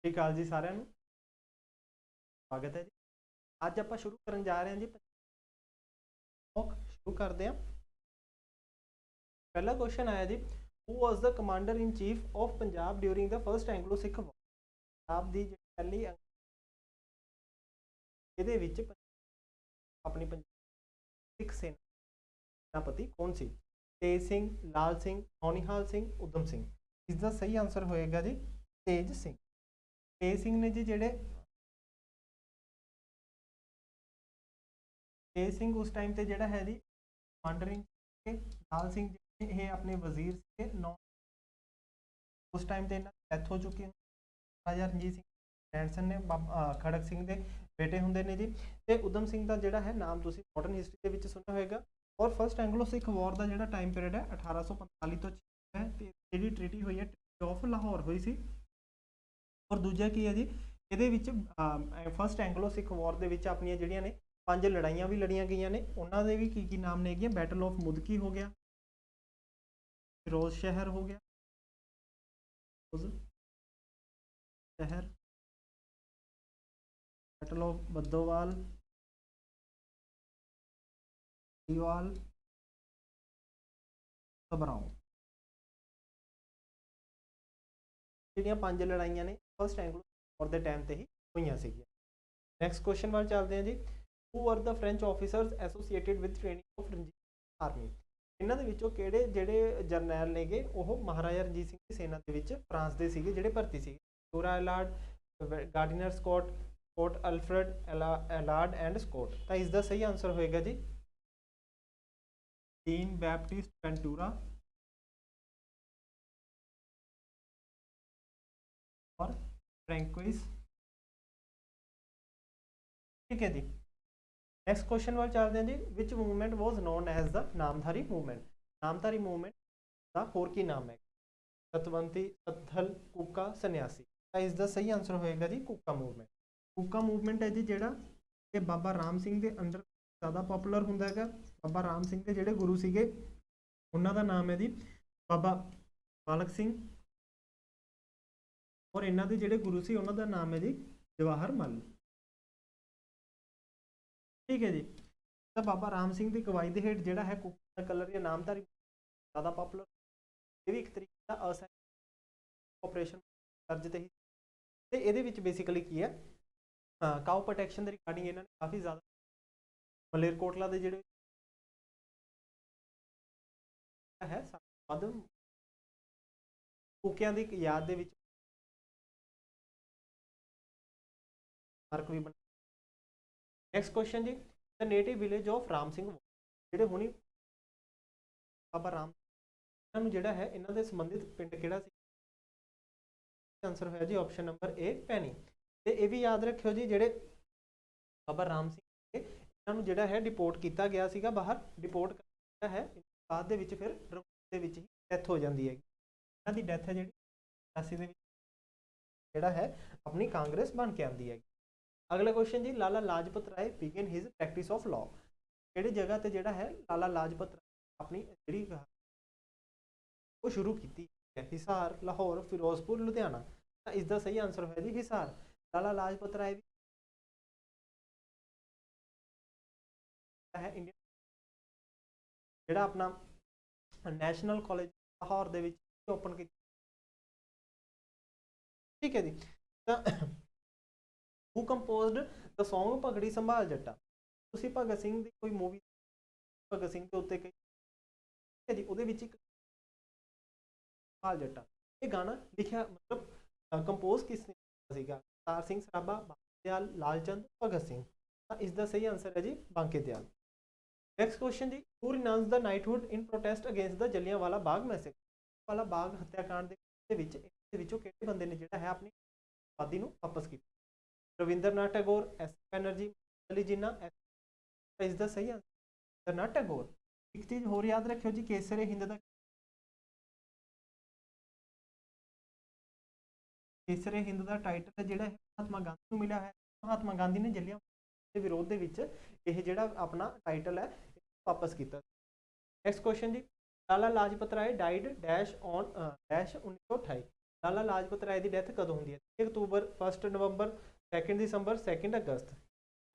ਸਤਿ ਸ਼੍ਰੀ ਅਕਾਲ ਜੀ ਸਾਰਿਆਂ ਨੂੰ। ਸਵਾਗਤ ਹੈ ਜੀ। ਅੱਜ ਆਪਾਂ ਸ਼ੁਰੂ ਕਰਨ ਜਾ ਰਹੇ ਹਾਂ ਜੀ ਸ਼ੁਰੂ ਕਰਦੇ ਹਾਂ। ਪਹਿਲਾ ਕੁਐਸਚਨ ਆਇਆ ਜੀ, who was the commander in chief of Punjab during the first Anglo Sikh war. Punjab ਦੀ ਜਿਹੜੀ ਪਹਿਲੀ ਇਹਦੇ ਵਿੱਚ ਆਪਣੀ ਸਿੱਖ ਸੈਨਾਪਤੀ ਕੌਣ ਸੀ? ਤੇਜ ਸਿੰਘ, ਲਾਲ ਸਿੰਘ, ਨੌਨਿਹਾਲ ਸਿੰਘ, ਊਧਮ ਸਿੰਘ। ਇਸ ਦਾ ਸਹੀ ਆਨਸਰ ਹੋਏਗਾ ਜੀ ਤੇਜ ਸਿੰਘ। ਤੇਜ ਸਿੰਘ ਨੇ ਜੀ ਜਿਹੜੇ ਤੇਜ ਸਿੰਘ ਉਸ ਟਾਈਮ ਤੇ ਜਿਹੜਾ ਹੈ ਜੀ ਕਮਾਂਡਰ ਇਨ ਲਾਲ ਸਿੰਘ ਇਹ ਆਪਣੇ ਵਜ਼ੀਰ ਸੀਗੇ। ਉਸ ਟਾਈਮ ਤੇ ਇਹਨਾਂ ਦੀ ਡੈਥ ਹੋ ਚੁੱਕੀ ਹੈ। ਮਹਾਰਾਜਾ ਰਣਜੀਤ ਸਿੰਘ ਰੈਣਸਨ ਨੇ ਖੜਕ ਸਿੰਘ ਦੇ ਬੇਟੇ ਹੁੰਦੇ ਨੇ ਜੀ। ਤੇ ਊਧਮ ਸਿੰਘ ਦਾ ਜਿਹੜਾ ਹੈ ਨਾਮ ਤੁਸੀਂ ਮਾਡਰਨ ਹਿਸਟਰੀ ਦੇ ਵਿੱਚ ਸੁਣਿਆ ਹੋਏਗਾ। ਔਰ ਫਸਟ ਐਂਗਲੋ ਸਿੱਖ ਵਾਰ ਦਾ ਜਿਹੜਾ ਟਾਈਮ ਪੀਰੀਅਡ ਹੈ 1845 ਤੋਂ ਹੈ ਤੇ ਜਿਹੜੀ ਟ੍ਰੀਟੀ ਹੋਈ ਹੈ ਟ੍ਰੀਟੀ ਆਫ ਲਾਹੌਰ ਹੋਈ ਸੀ। ਔਰ ਦੂਜਾ ਕੀ ਹੈ ਜੀ, ਇਹਦੇ ਵਿੱਚ ਫਸਟ ਐਂਗਲੋ ਸਿੱਖ ਵਾਰ ਦੇ ਵਿੱਚ ਆਪਣੀਆਂ ਜਿਹੜੀਆਂ ਨੇ 5 ਲੜਾਈਆਂ ਵੀ ਲੜੀਆਂ ਗਈਆਂ ਨੇ। ਉਹਨਾਂ ਦੇ ਵੀ ਕੀ ਨਾਮ ਨੇ ਹੈਗੀਆਂ? ਬੈਟਲ ਆਫ ਮੁਦਕੀ ਹੋ ਗਿਆ, ਫਿਰੋਜ਼ ਸ਼ਹਿਰ ਹੋ ਗਿਆ, ਸ਼ਹਿਰ, ਬੈਟਲ ਆਫ ਬੱਦੋਵਾਲ, ਦੀਵਾਲ, ਘਬਰਾਓ। ਜਿਹੜੀਆਂ 5 ਲੜਾਈਆਂ ਨੇ ਫਸਟ ਐਂਗਲੋ ਵਾਰ ਦੇ ਟਾਈਮ ਤੇ ਹੀ ਹੋਈਆਂ ਸੀਗੀਆਂ। ਨੈਕਸਟ ਕੁਐਸਚਨ ਵੱਲ ਚੱਲਦੇ ਹਾਂ ਜੀ। Who were the French officers associated with training of Ranjit army. ਇਹਨਾਂ ਦੇ ਵਿੱਚੋਂ ਕਿਹੜੇ ਜਿਹੜੇ ਜਰਨੈਲ ਨੇਗੇ ਉਹ ਮਹਾਰਾਜਾ ਰਣਜੀਤ ਸਿੰਘ ਦੀ ਸੈਨਾ ਦੇ ਵਿੱਚ ਫਰਾਂਸ ਦੇ ਸੀਗੇ ਜਿਹੜੇ ਭਰਤੀ ਸੀਗੇ? ਟੋਰਾ Allard, Gardner Scott, Scott Alfred, Allard and Scott. ਤਾਂ ਇਸ ਦਾ ਸਹੀ ਆਨਸਰ ਹੋਏਗਾ ਜੀ ਜੀਨ ਬੈਪਟਿਸਟ ਵੈਂਟੂਰਾ और फ्रैंकोइस। ठीक है जी। नेक्स्ट क्वेश्चन वाल चलते हैं जी। Which movement was known as the Namdhari movement. Namdhari movement का होर की नाम है? सतवंती, सत्थल, कूका, सन्यासी। तो इसका सही आंसर होएगा जी कूका मूवमेंट। कूका मूवमेंट है जी जेड़ा ये बाबा राम सिंह के अंडर ज़्यादा पॉपुलर हुंदा है। बाबा राम सिंह के जेड़े गुरु सीगे उन्हां दा नाम है जी बाबा बालक सिंह और इन्हां दे जेड़े गुरु सी उन्हां दा नाम है जी जवाहर मल। ठीक है जी। तो बाबा राम सिंह की अगवाई के हेठ जोड़ा है कूका कलर या नामधारी ज़्यादा पॉपुलर, ये भी एक तरीके का असैनिक ऑपरेशन दर्ज ते ही ते ਇਹਦੇ ਵਿੱਚ बेसिकली की है काउ प्रोटैक्शन के रिगार्डिंग इन्होंने काफ़ी ज़्यादा मलेरकोटला के जोड़े है कूकियां की याद के मार्क भी बना। नैक्सट क्वेश्चन जी, the native village of Ram Singh ਜਿਹੜੇ ਹੁਣੀ ਬਾਬਾ ਰਾਮ ਇਹਨਾਂ ਨੂੰ ਜਿਹੜਾ ਹੈ ਇਹਨਾਂ ਦੇ ਸੰਬੰਧਿਤ ਪਿੰਡ ਕਿਹੜਾ ਸੀ? ਆਨਸਰ ਹੋਇਆ ਜੀ ਆਪਸ਼ਨ ਨੰਬਰ ਏ ਪੈਣੀ। ਤੇ ਇਹ ਵੀ ਯਾਦ ਰੱਖਿਓ ਜੀ ਜਿਹੜੇ ਬਾਬਾ ਰਾਮ ਸਿੰਘ ਇਹਨਾਂ ਨੂੰ ਜਿਹੜਾ ਹੈ ਡਿਪੋਰਟ ਕੀਤਾ ਗਿਆ ਸੀਗਾ ਬਾਹਰ। ਡਿਪੋਰਟ ਕੀਤਾ ਹੈ ਬਾਅਦ ਦੇ ਵਿੱਚ ਫਿਰ ਦੇ ਵਿੱਚ ਹੀ ਡੈਥ ਹੋ ਜਾਂਦੀ ਹੈ। ਇਹਨਾਂ ਦੀ ਡੈਥ ਹੈ ਜਿਹੜੀ 88 ਦੇ ਵਿੱਚ ਜਿਹੜਾ ਹੈ ਆਪਣੀ ਕਾਂਗਰਸ ਬਣ ਕੇ ਆਉਂਦੀ ਹੈ। अगला क्वेश्चन जी, Lala Lajpat Rai began his practice of law. किहड़ी जगह ते जिहड़ा है लाला लाजपत राय अपनी जिहड़ी वो शुरू की है? हिसार, लाहौर, फिरोजपुर, लुधियाना। तो इसका सही आंसर है जी हिसार। लाला लाजपत राय है इंडियन जिहड़ा अपना national college Lahore they which open किया। ठीक है जी। हू कंपोज्ड द सॉन्ग भगड़ी संभाल जट्टा। तुसी भगत सिंह की कोई मूवी भगत सिंह के उत्ते कई जी उहदे विच संभाल जट्टा ये गाना लिखिया मतलब कंपोज किसने सीगा? करतार सिंह सराभा, बांके दयाल, लालचंद, भगत सिंह। तो इसका सही आंसर है जी बांके दयाल। नैक्सट क्वेश्चन जी, who renounced the knighthood in protest against the Jallianwala Bagh massacre. वाला बाग हत्याकांड दे विचों किहड़े बंदे ने जिहड़ा है अपनी आज़ादी नूं वापस कीता? रविंद्रनाथ टैगोर, एस बैनर्जी, अली जिन्ना। इसका सही आंसर रविंद्रनाथ टैगोर। एक चीज़ होर याद रखियो जी, केसरे हिंद का केसरे हिंद का टाइटल है जिहड़ा महात्मा गांधी को मिला है। महात्मा गांधी ने जलियांवाला के विरोध के विच यह जिहड़ा अपना टाइटल है वापस किया। नैक्सट क्वेश्चन जी, Lala Lajpat Rai died dash on dash 1928। Lala Lajpat Rai ਦੀ ਡੈਥ ਕਦੋਂ ਹੁੰਦੀ ਹੈ? 30 ਅਕਤੂਬਰ, 1 ਨਵੰਬਰ, 2 ਦਸੰਬਰ, 2 ਅਗਸਤ।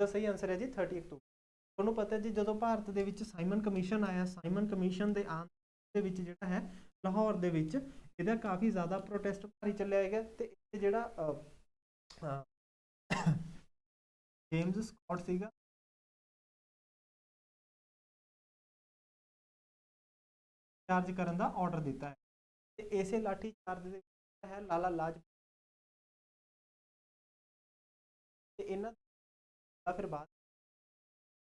ਦਾ ਸਹੀ ਆਂਸਰ ਹੈ ਜੀ 30 ਅਕਤੂਬਰ। ਤੁਹਾਨੂੰ ਪਤਾ ਜੀ ਜਦੋਂ ਭਾਰਤ ਦੇ ਵਿੱਚ ਸਾਈਮਨ ਕਮਿਸ਼ਨ ਆਇਆ, ਸਾਈਮਨ ਕਮਿਸ਼ਨ ਦੇ ਆਉਣ ਦੇ ਵਿੱਚ ਜਿਹੜਾ ਹੈ ਲਾਹੌਰ ਦੇ ਵਿੱਚ ਇਹਦਾ ਕਾਫੀ ਜ਼ਿਆਦਾ ਪ੍ਰੋਟੈਸਟ ਭਾਰੀ ਚੱਲਿਆ ਹੈਗਾ, ਤੇ ਇਹ ਜਿਹੜਾ ਜੇਮਸ ਸਕਾਟ ਸੀਗਾ, ਚਾਰਜ ਕਰਨ ਦਾ ਆਰਡਰ ਦਿੱਤਾ ਹੈ, ਤੇ ਇਸੇ ਲਾਠੀ ਚਾਰਜ ਦੇ ਵਿੱਚ ਹੈ ਲਾਲਾ ਲਾਜਪਤ, ਤੇ ਇਹਨਾਂ ਦਾ ਫਿਰ ਬਾਅਦ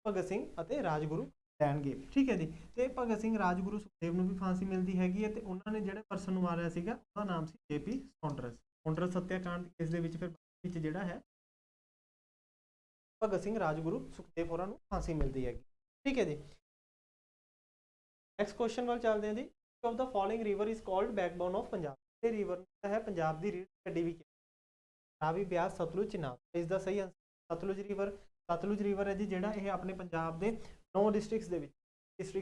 ਭਗਤ ਸਿੰਘ ਅਤੇ ਰਾਜਗੁਰੂ ਲੈਣਗੇ। ਠੀਕ ਹੈ ਜੀ। ਤੇ ਭਗਤ ਸਿੰਘ, ਰਾਜਗੁਰੂ, ਸੁਖਦੇਵ ਨੂੰ ਵੀ ਫਾਂਸੀ ਮਿਲਦੀ ਹੈਗੀ ਹੈ, ਤੇ ਉਹਨਾਂ ਨੇ ਜਿਹੜੇ ਪਰਸਨ ਨੂੰ ਮਾਰਿਆ ਸੀਗਾ ਉਹਦਾ ਨਾਮ ਸੀ ਜੇਪੀ ਸੌਂਡਰਸ। ਸੌਂਡਰਸ ਹੱਤਿਆਕਾਂਡ ਕੇਸ ਦੇ ਵਿੱਚ ਫਿਰ ਬਾਅਦ ਵਿੱਚ ਜਿਹੜਾ ਹੈ ਭਗਤ ਸਿੰਘ, ਰਾਜਗੁਰੂ, ਸੁਖਦੇਵ ਹੋਰਾਂ ਨੂੰ ਫਾਂਸੀ ਮਿਲਦੀ ਹੈਗੀ। ਠੀਕ ਹੈ ਜੀ। ਨੈਕਸਟ ਕੁਐਸਚਨ ਵੱਲ ਚੱਲਦੇ ਹਾਂ ਜੀ। Of the following river is called backbone of Punjab. ਇਹ ਰਿਵਰ ਹੈ ਪੰਜਾਬ ਦੀ ਰੀੜ ਦੀ ਹੱਡੀ ਵੀ ਰਾਵੀ, ਬਿਆਸ, ਸਤਲੁਜ, ਚਨਾਬ। ਇਸ ਦਾ ਸਹੀ answer Sutlej river. Sutlej river ਹੈ ਜੀ ਜਿਹੜਾ ਇਹ ਆਪਣੇ ਪੰਜਾਬ ਦੇ 9 ਡਿਸਟ੍ਰਿਕਟਸ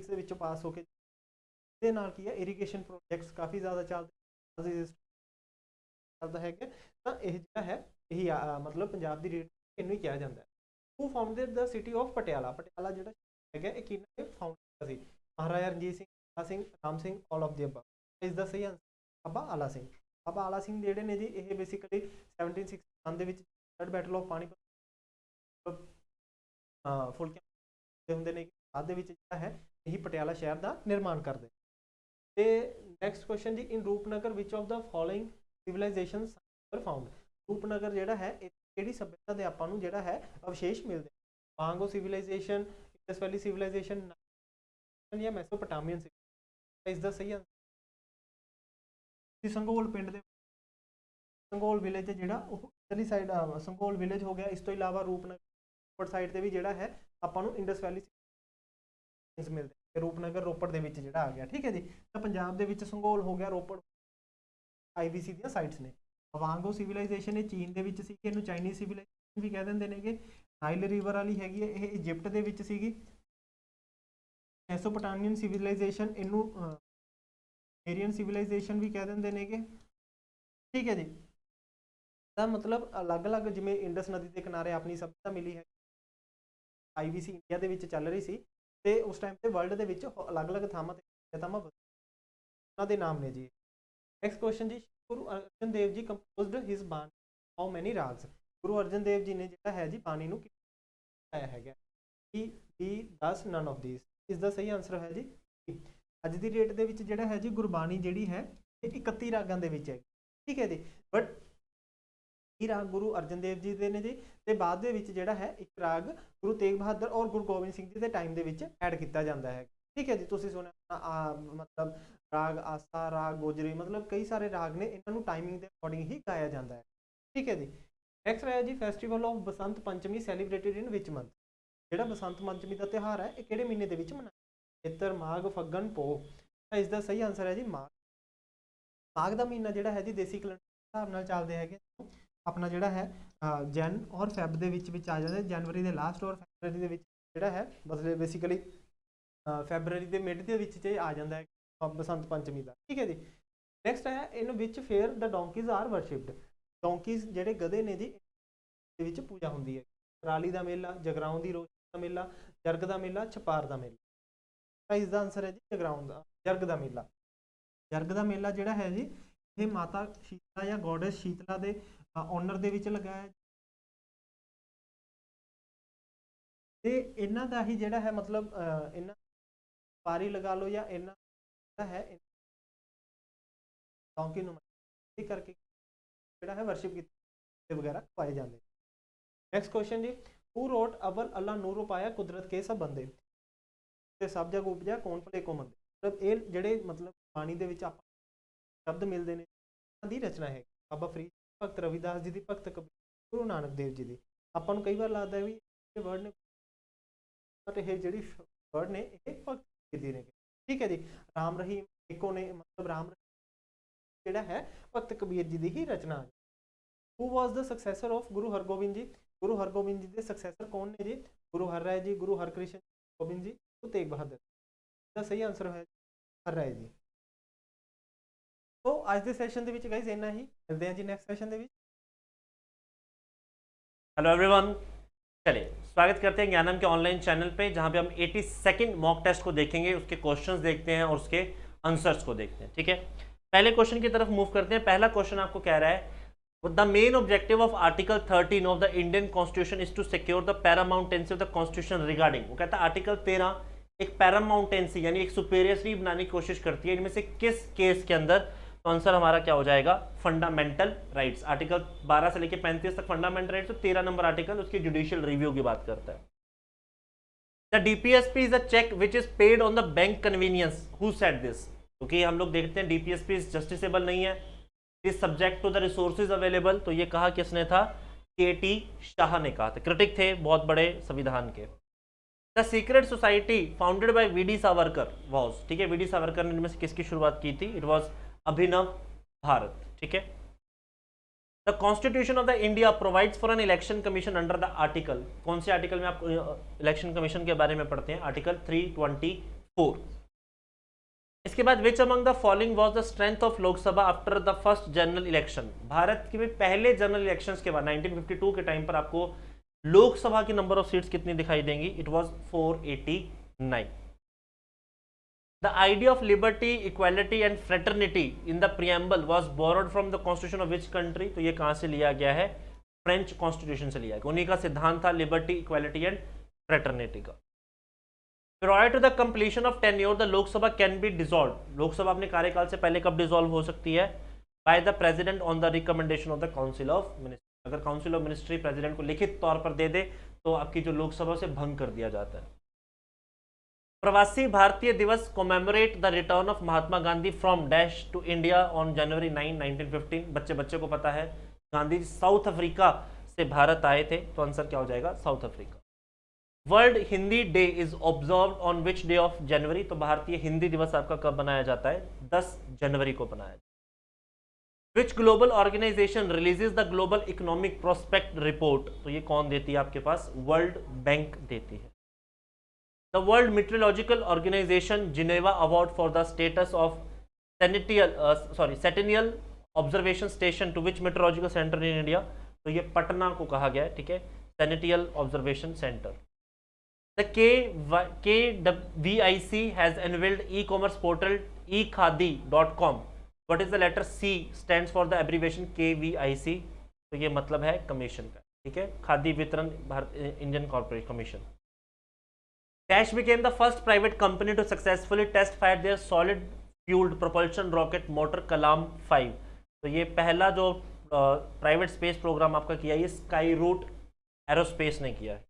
ਦੇ ਵਿੱਚੋਂ ਪਾਸ ਹੋ ਕੇ ਇਹਦੇ ਨਾਲ ਕੀ ਹੈ ਇਰੀਗੇਸ਼ਨ ਪ੍ਰੋਜੈਕਟਸ ਕਾਫੀ ਜ਼ਿਆਦਾ ਚੱਲਦਾ ਹੈਗਾ, ਤਾਂ ਇਹ ਜਿਹੜਾ ਹੈ ਇਹੀ ਮਤਲਬ ਪੰਜਾਬ ਦੀ ਰੀੜ ਇਹਨੂੰ ਹੀ ਕਿਹਾ ਜਾਂਦਾ ਹੈ। Who founded the city of Patiala. Patiala ਜਿਹੜਾ ਹੈਗਾ ਇਹ ਕਿਹਨੇ ਫਾਊਂਡ ਕੀਤਾ ਸੀ? ਮਹਾਰਾਜਾ ਰਣਜੀਤ ਸਿੰਘ, ਆਲਾ Singh, Ram Singh, all of the above. ਇਸ ਦਾ ਸਹੀ ਆਂਸਰ ਬਾਬਾ ਆਲਾ ਸਿੰਘ। ਬਾਬਾ ਆਲਾ ਸਿੰਘ ਜਿਹੜੇ ਨੇ ਜੀ ਇਹ ਬੇਸਿਕਲੀ 1761 ਦੇ ਵਿੱਚ ਬੈਟਲ ਆਫ ਪਾਣੀਪਤ ਫੁਲਕਿਆਂ ਹੁੰਦੇ ਨੇ, ਬਾਅਦ ਦੇ ਵਿੱਚ ਜਿਹੜਾ ਹੈ ਇਹੀ ਪਟਿਆਲਾ ਸ਼ਹਿਰ ਦਾ ਨਿਰਮਾਣ ਕਰਦੇ। ਤੇ ਨੈਕਸਟ ਕੁਐਸਚਨ ਜੀ, in Rupnagar which of the following civilisation were found. Rupnagar ਜਿਹੜਾ ਹੈ ਇਹ ਕਿਹੜੀ ਸਭਿਅਤਾ ਦੇ ਆਪਾਂ ਨੂੰ ਜਿਹੜਾ ਹੈ ਅਵਸ਼ੇਸ਼ ਮਿਲਦੇ? ਵਾਂਗੋ ਸਿਵਲਾਈਜੇਸ਼ਨ, ਇੰਡਸ ਵੈਲੀ ਸਿਵਲਾਈਜੇਸ਼ਨ ਜਾਂ ਮੈਸੋਪੋਟਾਮੀਅਨ ਸਿਵਲਾਈਜੇਸ਼ਨ। ਇਸ ਦਾ ਸਹੀ ਆਂਸਰ ਸੰਘੋਲ ਪਿੰਡ ਦੇ ਸੰਘੋਲ ਵਿਲੇਜ ਜਿਹੜਾ ਉਹ ਇਧਰਲੀ ਸਾਈਡ ਸੰਘੋਲ ਵਿਲੇਜ ਹੋ ਗਿਆ। ਇਸ ਤੋਂ ਇਲਾਵਾ ਰੂਪਨਗਰ ਸਾਈਡ ਤੇ ਵੀ ਜਿਹੜਾ ਹੈ ਆਪਾਂ ਨੂੰ ਇੰਡਸ ਵੈਲੀ ਮਿਲਦੇ। ਰੂਪਨਗਰ ਰੋਪੜ ਦੇ ਵਿੱਚ ਜਿਹੜਾ ਆ ਗਿਆ। ਠੀਕ ਹੈ ਜੀ। ਤਾਂ ਪੰਜਾਬ ਦੇ ਵਿੱਚ ਸੰਘੋਲ ਹੋ ਗਿਆ, ਰੋਪੜ IBC ਦੀਆਂ ਸਾਈਟਸ ਨੇ। ਵਾਂਗੋ ਸਿਵਲਾਈਜੇਸ਼ਨ ਇਹ ਚੀਨ ਦੇ ਵਿੱਚ ਸੀ, ਇਹਨੂੰ ਚਾਈਨੀਜ਼ ਸਿਵਲਾਈਜੇਸ਼ਨ ਵੀ ਕਹਿ ਦਿੰਦੇ ਨੇਗੇ। ਨਾਈਲ ਰਿਵਰ ਵਾਲੀ ਹੈਗੀ ਹੈ ਇਹ ਇਜਿਪਟ ਦੇ ਵਿੱਚ ਸੀਗੀ। ਮੈਸੋਪੋਟਾਮੀਅਨ ਸਿਵਲਾਈਜੇਸ਼ਨ ਇਹਨੂੰ ਏਰੀਅਨ ਸਿਵਲਾਈਜੇਸ਼ਨ ਵੀ ਕਹਿ ਦਿੰਦੇ ਨੇਗੇ। ਠੀਕ ਹੈ ਜੀ। ਤਾਂ ਮਤਲਬ ਅਲੱਗ-ਅਲੱਗ ਜਿਵੇਂ ਇੰਡਸ ਨਦੀ ਦੇ ਕਿਨਾਰੇ ਆਪਣੀ ਸਭਿਅਤਾ ਮਿਲੀ ਹੈ, IBC ਇੰਡੀਆ ਦੇ ਵਿੱਚ ਚੱਲ ਰਹੀ ਸੀ, ਤੇ ਉਸ ਟਾਈਮ ਤੇ ਵਰਲਡ ਦੇ ਵਿੱਚ ਅਲੱਗ-ਅਲੱਗ ਥਾਵਾਂ ਤੇ ਉਹਨਾਂ ਦੇ ਨਾਮ ਨੇ ਜੀ। ਨੈਕਸਟ ਕੁਐਸਚਨ ਜੀ, ਗੁਰੂ ਅਰਜਨ ਦੇਵ ਜੀ ਕੰਪੋਜ਼ਡ ਹਿਸ ਬਾਣੀ ਹਾਊ ਮੈਨੀ ਰਾਗਸ। ਗੁਰੂ ਅਰਜਨ ਦੇਵ ਜੀ ਨੇ ਜਿਹੜਾ ਹੈ ਜੀ ਬਾਣੀ ਨੂੰ ਆਇਆ ਹੈਗਾ ਕਿ 10 ਨਨ ਆਫ ਥੀਸ। ਇਸ ਦਾ ਸਹੀ ਆਂਸਰ ਹੈ ਜੀ ਅੱਜ ਦੀ ਡੇਟ ਦੇ ਵਿੱਚ ਜਿਹੜਾ ਹੈ ਜੀ ਗੁਰਬਾਣੀ ਜਿਹੜੀ ਹੈ ਇਹ 31 ਰਾਗਾਂ ਦੇ ਵਿੱਚ ਹੈ। ਠੀਕ ਹੈ ਜੀ। ਬਟ ਇਹ ਰਾਗ ਗੁਰੂ ਅਰਜਨ ਦੇਵ ਜੀ ਦੇ ਨੇ ਜੀ, ਤੇ ਬਾਅਦ ਦੇ ਵਿੱਚ ਜਿਹੜਾ ਹੈ ਇੱਕ ਰਾਗ ਗੁਰੂ ਤੇਗ ਬਹਾਦਰ ਔਰ ਗੁਰੂ ਗੋਬਿੰਦ ਸਿੰਘ ਜੀ ਦੇ ਟਾਈਮ ਦੇ ਵਿੱਚ ਐਡ ਕੀਤਾ ਜਾਂਦਾ ਹੈ। ਠੀਕ ਹੈ ਜੀ। ਤੁਸੀਂ ਸੁਣਿਆ ਮਤਲਬ ਰਾਗ ਆਸਾ, ਰਾਗ ਗੋਜਰੀ, ਮਤਲਬ ਕਈ ਸਾਰੇ ਰਾਗ ਨੇ, ਇਹਨਾਂ ਨੂੰ ਟਾਈਮਿੰਗ ਦੇ ਅਕੋਰਡਿੰਗ ਹੀ ਗਾਇਆ ਜਾਂਦਾ ਹੈ। ਠੀਕ ਹੈ ਜੀ। ਨੈਕਸਟ ਹੈ ਜੀ, festival of Basant Panchami celebrated in which month. ਜਿਹੜਾ ਬਸੰਤ ਪੰਚਮੀ ਦਾ ਤਿਉਹਾਰ ਹੈ ਇਹ ਕਿਹੜੇ ਮਹੀਨੇ ਦੇ ਵਿੱਚ ਮਨਾਇਆ? ਚੇਤਰ, ਮਾਘ, ਫੱਗਣ, ਪੋਹ। ਤਾਂ ਇਸ ਦਾ ਸਹੀ ਆਂਸਰ ਹੈ ਜੀ ਮਾਘ। ਮਾਘ ਦਾ ਮਹੀਨਾ ਜਿਹੜਾ ਹੈ ਜੀ ਦੇਸੀ ਕੈਲੰਡਰ ਦੇ ਹਿਸਾਬ ਨਾਲ ਚੱਲਦੇ ਹੈਗੇ ਆਪਣਾ ਜਿਹੜਾ ਹੈ ਜਨ ਔਰ ਫੈਬ ਦੇ ਵਿੱਚ ਆ ਜਾਂਦਾ। ਜਨਵਰੀ ਦੇ ਲਾਸਟ ਔਰ ਫੈਬਰਰੀ ਦੇ ਵਿੱਚ ਜਿਹੜਾ ਹੈ ਮਤਲਬ ਬੇਸਿਕਲੀ ਫੈਬਰਰੀ ਦੇ ਮਿਡ ਦੇ ਵਿੱਚ ਆ ਜਾਂਦਾ ਹੈ ਬਸੰਤ ਪੰਚਮੀ ਦਾ। ਠੀਕ ਹੈ ਜੀ। ਨੈਕਸਟ ਹੈ ਇਨ ਵਿਚ ਫੇਅਰ ਦ ਡੋਂਕੀਜ਼ ਆਰ ਵਰਸ਼ਿਪਡ। ਡੋਂਕੀਜ਼ ਜਿਹੜੇ ਗਧੇ ਨੇ ਜੀ ਦੇ ਵਿੱਚ ਪੂਜਾ ਹੁੰਦੀ ਹੈ। ਰਾਲੀ ਦਾ ਮੇਲਾ, ਜਗਰਾਉਂ ਦੀ ਰੋਸ਼ਨੀ ਦਾ ਮੇਲਾ, ਜਰਗ ਦਾ ਮੇਲਾ, ਛਪਾਰ ਦਾ ਮੇਲਾ। ਤਾਂ ਇਸ ਦਾ ਆਂਸਰ ਹੈ ਜੀ ਜਗਰਾਉਂ ਦਾ, ਜਰਗ ਦਾ ਮੇਲਾ। ਜਰਗ ਦਾ ਮੇਲਾ ਜਿਹੜਾ ਹੈ ਜੀ ਇਹ ਮਾਤਾ ਸ਼ੀਤਲਾ ਜਾਂ ਗੋਡੈਸ ਸ਼ੀਤਲਾ ਦੇ ਓਨਰ ਦੇ ਵਿੱਚ ਲਗਾਇਆ, ਤੇ ਇਹਨਾਂ ਦਾ ਹੀ ਜਿਹੜਾ ਹੈ ਮਤਲਬ ਇਹਨਾਂ ਵਾਰੀ ਲਗਾ ਲਓ ਜਾਂ ਇਹਨਾਂ ਦਾ ਹੈ ਡੋਂਕੀ ਨੂੰ ਕਰਕੇ ਜਿਹੜਾ ਹੈ ਵਰਸ਼ਿਪ ਕੀਤੇ ਵਗੈਰਾ ਪਾਏ ਜਾਂਦੇ। ਨੈਕਸਟ ਕੁਐਸਚਨ ਜੀ, ਹੂ ਰੋਟ ਅਵਲ ਅੱਲਾ ਨੂਰ ਪਾਇਆ ਕੁਦਰਤ ਕੇ ਸਭ ਬੰਦੇ। ਤੇ ਸਭ ਜਗ ਉਪਜਿਆ ਕੌਣ ਭਲੇ ਕੋ ਮੰਦੇ। ਮਤਲਬ ਇਹ ਜਿਹੜੇ ਮਤਲਬ ਬਾਣੀ ਦੇ ਵਿੱਚ ਆਪਾਂ ਸ਼ਬਦ ਮਿਲਦੇ ਨੇ ਇਹਨਾਂ ਦੀ ਰਚਨਾ ਹੈ ਬਾਬਾ ਫਰੀਦ, ਭਗਤ ਰਵਿਦਾਸ ਜੀ ਦੀ, ਭਗਤ ਕਬੀਰ, ਗੁਰੂ ਨਾਨਕ ਦੇਵ ਜੀ ਦੀ। ਆਪਾਂ ਨੂੰ ਕਈ ਵਾਰ ਲੱਗਦਾ ਵੀ ਇਹ ਵਰਡ ਨੇ, ਬਟ ਇਹ ਜਿਹੜੀ ਵਰਡ ਨੇ ਇਹ ਭਗਤ ਕਬੀਰ ਦੀ ਨੇ। ਠੀਕ ਹੈ ਜੀ। ਰਾਮ ਰਹੀਮ ਇੱਕੋ ਨੇ, ਮਤਲਬ ਰਾਮ ਜਿਹੜਾ ਹੈ ਭਗਤ ਕਬੀਰ ਜੀ ਦੀ ਹੀ ਰਚਨਾ ਹੈ। ਹੂ was the successor of Guru Hargobind ji. Guru Hargobind ji ਦੇ ਸਕਸੈਸਰ ਕੌਣ ਨੇ ਜੀ? ਗੁਰੂ ਹਰਰਾਏ ਜੀ, ਗੁਰੂ ਹਰਕ੍ਰਿਸ਼ਨ ਗੋਬਿੰਦ ਜੀ, ਗੁਰੂ ਤੇਗ ਬਹਾਦਰ। ਦਾ ਸਹੀ ਆਂਸਰ ਹੈ ਹਰਰਾਏ ਜੀ। तो आज के सैशन ਦੇ ਵਿੱਚ ਗਾਇਸ ਇੰਨਾ ਹੀ, ਮਿਲਦੇ ਹਾਂ ਜੀ ਨੈਕਸਟ ਸੈਸ਼ਨ ਦੇ ਵਿੱਚ। हेलो एवरीवन, चलिए स्वागत करते हैं ज्ञानम के ऑनलाइन चैनल पे, जहां पे हम 82nd मॉक टेस्ट को देखेंगे, उसके क्वेश्चंस देखते हैं और उसके आंसर्स को देखते हैं। ठीक है, पहले क्वेश्चन की तरफ मूव करते हैं। पहला क्वेश्चन आपको कह रहा है the main objective of article 13 of the Indian constitution is to secure the paramountcy of the constitution regarding. वो कहता है आर्टिकल 13 एक पैरामाउंटेंसी यानी एक सुपेरियरिटी बनाने की कोशिश करती है, इनमें से किस केस के अंदर? तो आंसर हमारा क्या हो जाएगा? Fundamental rights. आर्टिकल 12 से लेकर 35 तक फंडामेंटल राइट्स, तो 13 नंबर आर्टिकल उसकी जुडिशियल रिव्यू की बात करता है। The DPSP is a cheque which is paid on the bank convenience. Who said this? क्योंकि हम लोग देखते हैं डीपीएसपी जस्टिसेबल नहीं है, is subject to the resources available. तो ये कहा किसने था? के.टी. शाह ने कहा था। क्रिटिक थे बहुत बड़े संविधान के। The secret society founded by VD. Savarkar was, ठीक है, वी.डी. सावरकर ने इनमें से किसकी शुरुआत की थी? इट वाज अभिनव भारत। ठीक है, the constitution of the India provides for an election commission under the article. कौन से आर्टिकल में आप इलेक्शन कमीशन के बारे में पढ़ते हैं? आर्टिकल 324। इसके बाद which among the following was the strength of Lok Sabha after the first general election. Bharat के पहले जनरल इलेक्शंस के बाद 1952 के टाइम पर आपको लोकसभा की नंबर ऑफ सीट्स कितनी दिखाई देंगी? It was 489। The idea of liberty, equality and fraternity in the preamble was borrowed from the constitution of which country? तो ये कहां से लिया गया है? फ्रेंच कॉन्स्टिट्यूशन से लिया गया। उन्हीं का सिद्धांत था लिबर्टी, इक्वालिटी एंड फ्रेटर्निटी का। Prior to the completion of tenure, the Lok Sabha can be dissolved. Lok Sabha अपने कार्यकाल से पहले कब डिसॉल्व हो सकती है? By the President on the recommendation of the Council of Ministry. अगर काउंसिल ऑफ मिनिस्ट्री प्रेसिडेंट को लिखित तौर पर दे दे तो आपकी जो लोकसभा से भंग कर दिया जाता है। Pravasi Bharatiya Divas commemorate the return of Mahatma Gandhi from dash to India on January 9, 1915। बच्चे को पता है गांधी जी साउथ अफ्रीका से भारत आए थे, तो आंसर क्या हो जाएगा? South Africa. World Hindi day is observed on which day of January? तो भारतीय हिंदी दिवस आपका कब बनाया जाता है? 10 जनवरी को बनाया जाता है। Which global organisation releases the global economic prospect report? तो ये कौन देती है आपके पास? वर्ल्ड बैंक देती है। The world meteorological organisation Geneva award for the status of centennial observation station to which meteorological centre in India? तो ये पटना को कहा गया है। ठीक है, centennial observation centre. The KVIC has unveiled e-commerce portal ekhadi.com. What is the letter C stands for the abbreviation KVIC? तो ये मतलब है कमीशन का। ठीक है, खादी वितरण Bharat Indian corporate commission. Dash became the first private company to successfully test fire their solid fueled propulsion rocket motor Kalam 5। तो ये पहला जो प्राइवेट स्पेस प्रोग्राम आपका किया ये स्काई रूट एरोस्पेस ने किया है।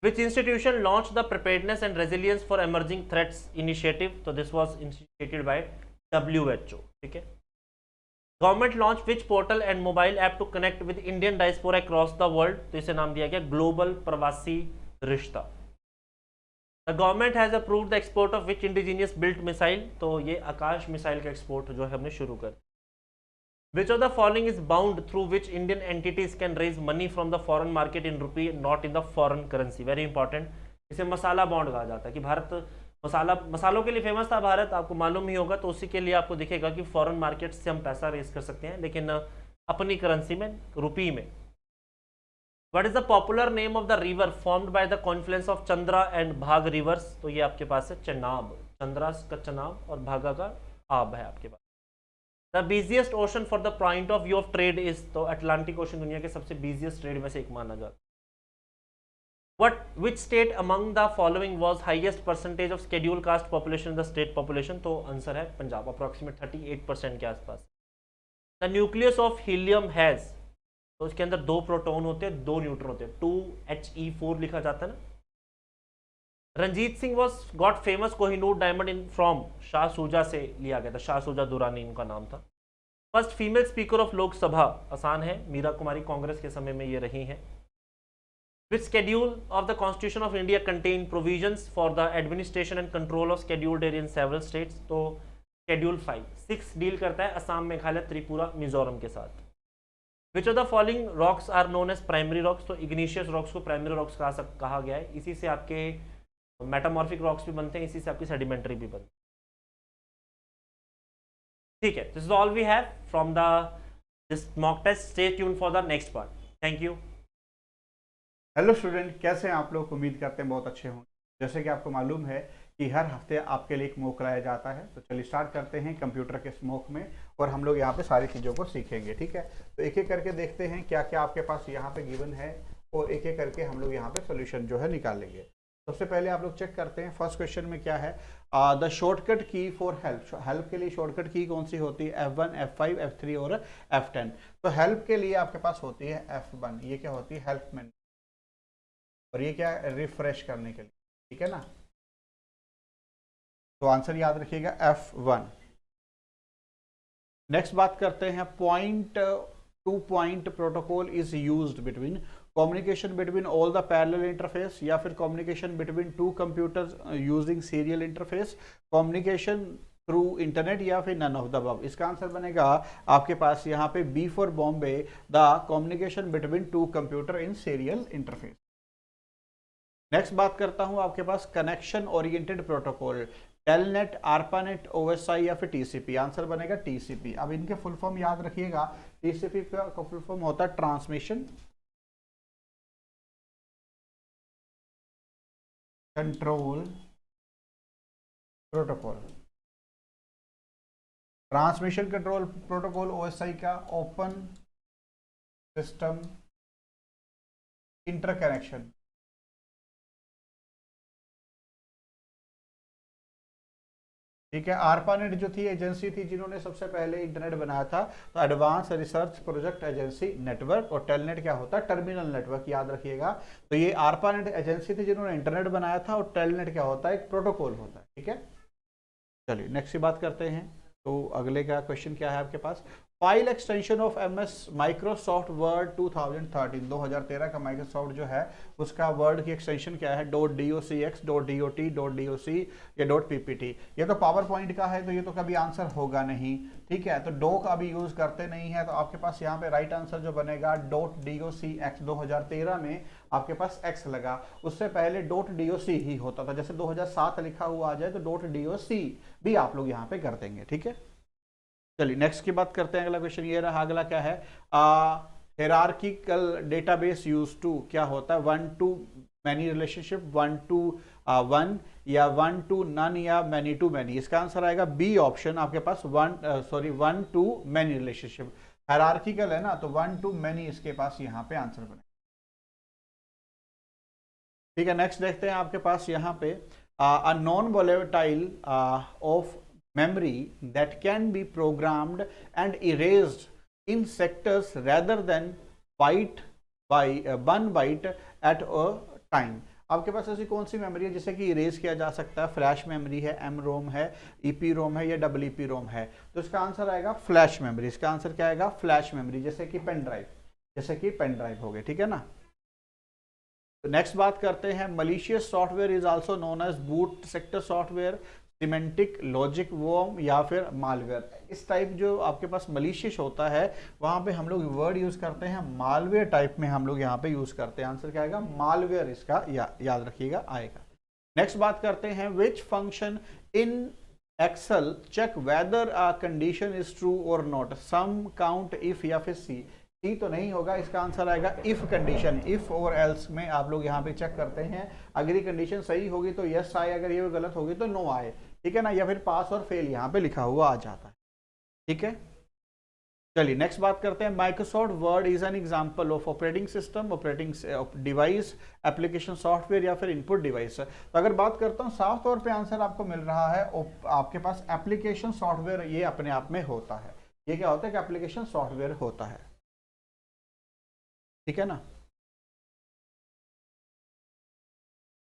Which institution launched the preparedness and resilience for emerging threats initiative? तो this was initiated by WHO। ठीक है, government launch which portal and mobile app to connect with Indian diaspora across the world? तो इसे नाम दिया गया global प्रवासी रिश्ता। The government has approved the export of which indigenous built missile? तो ये आकाश मिसाइल का एक्सपोर्ट जो है हमने शुरू कर। Which of the following is bound through which Indian entities can raise money from the foreign market in rupee, not in the foreign currency? Very important। इसे मसाला bond कहा जाता है कि भारत मसालों के लिए फेमस था भारत, आपको मालूम ही होगा। तो उसी के लिए आपको दिखेगा कि फॉरेन मार्केट से हम पैसा रेज कर सकते हैं, लेकिन अपनी करेंसी में, रुपी में। What is the popular name of the river formed by the confluence of Chandra and भाग रिवर्स? तो ये आपके पास है चनाब। चंद्रा का चनाब और भागा का आब है आपके पास। The busiest ocean for the point of view of trade is? तो अटलांटिक ओशन दुनिया के सबसे बिजिएस्ट ट्रेड में से एक माना जाता है। Which state among the following was highest percentage of schedule caste population in the state population? तो आंसर है पंजाब, अप्रोक्सीमेट 38% के आसपास। The nucleus of helium has? तो इसके अंदर 2 प्रोटॉन होते हैं, 2 न्यूट्रॉन होते हैं, 2He4 लिखा जाता है ना। Ranjit Singh was got famous Kohinoor diamond in from? Shah Shuja से लिया गया था, शाह सूजा दुरानी इनका नाम था। First female speaker of Lok Sabha? आसान है, मीरा कुमारी, कांग्रेस के समय में ये रही हैं। Which schedule of the constitution of India contain provisions for the administration and control of scheduled area in several states? तो शेड्यूल 5। 6 डील करता है असम, मेघालय, त्रिपुरा, मिजोरम के साथ। Which of the following rocks are known as primary rocks? तो igneous rocks को primary rocks कहा गया है। इसी से आपके मेटामॉर्फिक रॉक्स भी बनते हैं, इसी से आपकी सेडिमेंट्री भी बनती है। ठीक है, this is all we have from the this mock test. Stay tune for the next part. Thank you. Hello student, कैसे हैं आप लोग? उम्मीद करते हैं बहुत अच्छे होंगे. जैसे कि आपको मालूम है कि हर हफ्ते आपके लिए एक मॉक कराया जाता है. तो चलिए स्टार्ट करते हैं कंप्यूटर के इस मॉक में, और हम लोग यहाँ पे सारी चीज़ों को सीखेंगे. ठीक है, तो एक एक करके देखते हैं क्या क्या आपके पास यहाँ पे गिवन है, और एक एक करके हम लोग यहाँ पे सोल्यूशन जो है निकालेंगे. सबसे पहले आप लोग चेक करते हैं फर्स्ट क्वेश्चन में क्या है. द शॉर्टकट की फॉर हेल्प. हेल्प के लिए शॉर्टकट की कौन सी होती है? F1, F5, F3 और F10. तो हेल्प के लिए आपके पास होती है F1. ये क्या होती है? Help menu. और ये क्या है? रिफ्रेश करने के लिए. ठीक है ना, तो आंसर याद रखिएगा F1. नेक्स्ट बात करते हैं. Point to point protocol is used between. Communication between all the parallel interface, या फिर communication between two computers using serial interface, communication through internet, या फिर नन ऑफ द अबव. इसका आंसर बनेगा आपके पास यहाँ पे B for Bombay, the communication between two computer in serial interface. Next बात करता हूं आपके पास connection oriented protocol. Telnet, ARPANET, OSI या फिर TCP. आंसर बनेगा TCP. अब इनके फुल फॉर्म याद रखिएगा. TCP का फुल फॉर्म होता है transmission control protocol. Transmission control protocol OSI का ओपन सिस्टम इंटरकनेक्शन. ठीक है, आरपानेट जो थी एजेंसी थी जिन्होंने सबसे पहले इंटरनेट बनाया था, तो advance research project agency network. और टेलनेट क्या होता है? Terminal network. याद रखिएगा. तो ये आरपानेट एजेंसी थी जिन्होंने इंटरनेट बनाया था, और टेलनेट क्या होता है? एक प्रोटोकॉल होता है. ठीक है, चलिए नेक्स्ट की बात करते हैं. तो अगले का क्वेश्चन क्या है आपके पास? File extension of MS Microsoft Word 2013. 2013 का माइक्रोसॉफ्ट जो है उसका वर्ड की एक्सटेंशन क्या है? .docx, .dot, .doc या .ppt. ये तो पावर पॉइंट का है, तो ये तो कभी आंसर होगा नहीं. ठीक है, तो डो का अभी यूज करते नहीं है, तो आपके पास यहाँ पे राइट आंसर जो बनेगा .docx. 2013 में आपके पास x लगा, उससे पहले .doc ही होता था. जैसे 2007 लिखा हुआ आ जाए तो .doc भी आप लोग यहाँ पे कर देंगे. ठीक है, चलिए नेक्स्ट की बात करते हैं. अगला क्वेश्चन ये रहा. अगला क्या है? Hierarchical database use to. क्या होता है? 1 to many रिलेशनशिप, 1 to 1, या 1 to none, या many to many. इसका आंसर आएगा बी ऑप्शन आपके पास. 1 to many रिलेशनशिप. हिरार्किकल है ना, तो 1 to many इसके पास यहाँ पे आंसर बने. ठीक है, नेक्स्ट देखते हैं आपके पास यहाँ पे. A non volatile of memory that can be programmed and erased in sectors rather than one byte at a time. आपके पास ऐसी कौन सी मेमोरी है जिसे कि इरेज किया जा सकता है? फ्लैश मेमोरी है, MROM है, EPROM है, या EEPROM है? तो इसका आंसर आएगा फ्लैश मेमोरी. इसका आंसर क्या आएगा? Flash memory. जैसे कि पेन ड्राइव, जैसे कि पेन ड्राइव हो गए. ठीक है ना. तो नेक्स्ट बात करते हैं. Malicious software is also known as boot sector software, semantic, logic worm, या फिर मालवेयर. इस टाइप जो आपके पास मलिशियस होता है वहां पे हम लोग वर्ड यूज करते हैं मालवेयर टाइप में, हम लोग यहाँ पे यूज करते हैं. आंसर क्या आएगा? मालवेयर. इसका याद रखिएगा आएगा. नेक्स्ट बात करते हैं. Which function in Excel check whether a condition is true और नॉट? सम, काउंट, इफ, या फिर सी. सी तो नहीं होगा. इसका आंसर आएगा इफ कंडीशन. इफ और एल्स में आप लोग यहाँ पे चेक करते हैं. अगर ये कंडीशन सही होगी तो यस आए, अगर ये गलत होगी तो नो आए. ठीक है ना, या फिर पास और फेल यहाँ पे लिखा हुआ आ जाता है. ठीक है, चलिए नेक्स्ट बात करते हैं. Microsoft word is an example of operating system, operating device, application software, या फिर इनपुट डिवाइस. तो अगर बात करता हूँ साफ तौर पे आंसर आपको मिल रहा है आपके पास एप्लीकेशन सॉफ्टवेयर. ये अपने आप में होता है. ये क्या होता है कि एप्लीकेशन सॉफ्टवेयर होता है. ठीक है ना.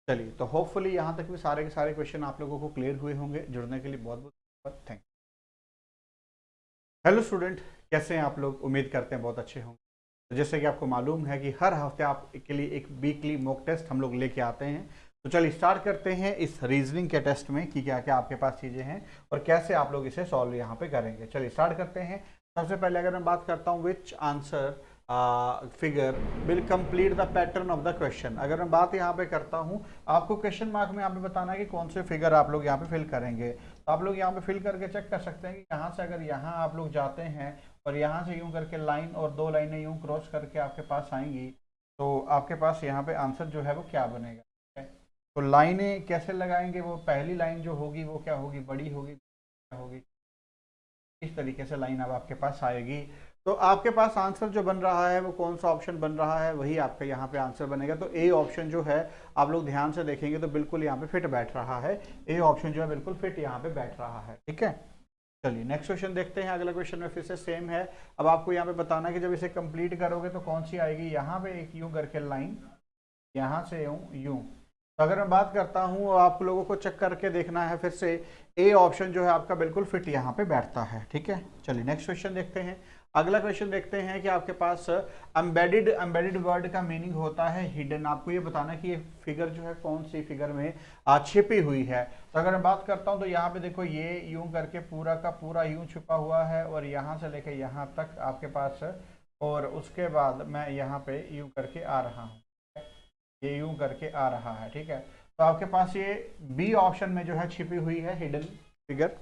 चलिए, तो होपफुली यहाँ तक भी सारे के सारे क्वेश्चन आप लोगों को क्लियर हुए होंगे. जुड़ने के लिए बहुत बहुत थैंक यू. हेलो स्टूडेंट, कैसे हैं आप लोग? उम्मीद करते हैं बहुत अच्छे होंगे. तो जैसे कि आपको मालूम है कि हर हफ्ते आप के लिए एक वीकली मॉक टेस्ट हम लोग लेके आते हैं. तो चलिए स्टार्ट करते हैं इस रीजनिंग के टेस्ट में कि क्या क्या आपके पास चीज़ें हैं और कैसे आप लोग इसे सॉल्व यहाँ पे करेंगे. चलिए स्टार्ट करते हैं. सबसे पहले अगर मैं बात करता हूँ विच answer figure will complete the pattern of the question. अगर मैं बात यहाँ पे करता हूँ, आपको क्वेश्चन मार्क में यहाँ पे बताना है कि कौन से फिगर आप लोग यहाँ पे फिल करेंगे. तो आप लोग यहाँ पे फिल करके चेक कर सकते हैं कि यहाँ से अगर यहाँ आप लोग जाते हैं और यहाँ से यूं करके लाइन और 2 लाइनें यूं क्रॉस करके आपके पास आएंगी, तो आपके पास यहाँ पे आंसर जो है वो क्या बनेगा। ठीक है, तो लाइनें कैसे लगाएंगे, वो पहली लाइन जो होगी वो क्या होगी, बड़ी होगी, क्या होगी, इस तरीके से लाइन अब आपके पास आएगी। तो आपके पास आंसर जो बन रहा है वो कौन सा ऑप्शन बन रहा है, वही आपका यहाँ पे आंसर बनेगा। तो ए ऑप्शन जो है आप लोग ध्यान से देखेंगे तो बिल्कुल यहाँ पे फिट बैठ रहा है, ए ऑप्शन जो है बिल्कुल फिट यहाँ पे बैठ रहा है। ठीक है, चलिए नेक्स्ट क्वेश्चन देखते हैं। अगला क्वेश्चन में फिर से सेम है। अब आपको यहाँ पे बताना है कि जब इसे कंप्लीट करोगे तो कौन सी आएगी। यहाँ पे एक यूं करके लाइन, यहाँ से यूं। तो अगर मैं बात करता हूँ और आप लोगों को चेक करके देखना है फिर से, ए ऑप्शन जो है आपका बिल्कुल फिट यहाँ पे बैठता है। ठीक है, चलिए नेक्स्ट क्वेश्चन देखते हैं। अगला क्वेश्चन देखते हैं कि आपके पास एम्बेडेड वर्ड का मीनिंग होता है हिडन। आपको ये बताना कि ये फिगर जो है कौन सी फिगर में छिपी हुई है। तो अगर मैं बात करता हूँ तो यहाँ पे देखो ये यूं करके पूरा का पूरा यूं छुपा हुआ है और यहाँ से लेके यहाँ तक आपके पास, और उसके बाद मैं यहाँ पे यूं करके आ रहा हूँ, ये यूं करके आ रहा है। ठीक है, तो आपके पास ये बी ऑप्शन में जो है छिपी हुई है हिडन फिगर।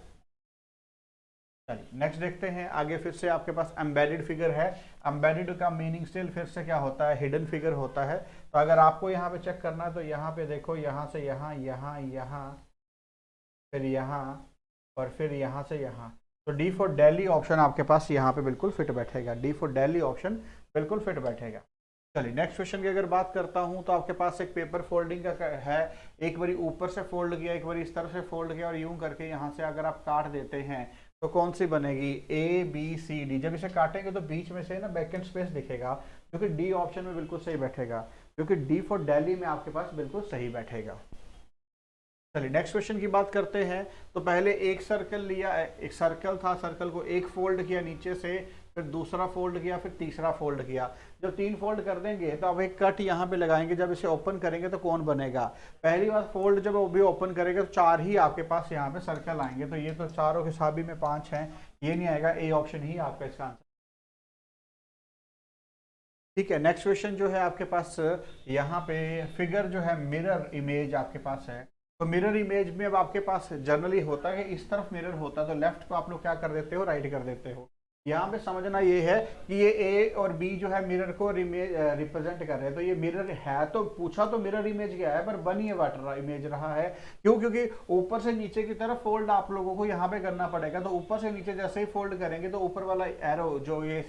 चलिए नेक्स्ट देखते हैं। आगे फिर से आपके पास एम्बेडेड फिगर है। एम्बेडेड का मीनिंग स्टिल फिर से क्या होता है, हिडन फिगर होता है। तो अगर आपको यहाँ पे चेक करना है तो यहाँ पे देखो, यहाँ से यहाँ, यहाँ, यहाँ, फिर यहाँ और फिर यहाँ से यहाँ। तो डी फॉर दिल्ली ऑप्शन आपके पास यहाँ पे बिल्कुल फिट बैठेगा। डी फॉर दिल्ली ऑप्शन बिल्कुल फिट बैठेगा। चलिए नेक्स्ट क्वेश्चन की अगर बात करता हूं तो आपके पास एक पेपर फोल्डिंग का है। एक बारी ऊपर से फोल्ड किया, एक बारी इस तरह से फोल्ड किया और यूं करके यहाँ से अगर आप काट देते हैं तो कौन सी बनेगी, ए बी सी डी। जब इसे काटेंगे तो बीच में से ना वैकेंट स्पेस दिखेगा, क्योंकि डी ऑप्शन में बिल्कुल सही बैठेगा, क्योंकि डी फॉर दिल्ली में आपके पास बिल्कुल सही बैठेगा। चलिए नेक्स्ट क्वेश्चन की बात करते हैं। तो पहले एक सर्कल लिया, एक सर्कल था, सर्कल को एक फोल्ड किया नीचे से, फिर दूसरा फोल्ड किया, फिर तीसरा फोल्ड किया। जब 3 फोल्ड कर देंगे तो अब एक कट यहाँ पे लगाएंगे। जब इसे ओपन करेंगे तो कौन बनेगा, पहली बार फोल्ड जब वो भी ओपन करेंगे तो 4 ही आपके पास यहाँ पे सर्कल आएंगे। तो ये तो चारों के हिसाबी में 5 हैं, ये नहीं आएगा, ए ऑप्शन ही आपका इसका आंसर। ठीक है, नेक्स्ट क्वेश्चन जो है आपके पास यहाँ पे फिगर जो है मिरर इमेज आपके पास है। तो मिरर इमेज में अब आपके पास जनरली होता है कि इस तरफ मिरर होता है तो लेफ्ट को आप लोग क्या कर देते हो, राइट कर देते हो। यहाँ पे समझना ये है कि ये ए और बी जो है मिरर को रिप्रेजेंट कर रहे हैं। तो ये मिरर है, तो पूछा तो मिरर इमेज क्या है, पर बनी वाटर इमेज रहा है। क्यों, क्योंकि ऊपर से नीचे की तरफ फोल्ड आप लोगों को यहाँ पे करना पड़ेगा। तो ऊपर से नीचे जैसे ही फोल्ड करेंगे तो ऊपर वाला एरो जो ये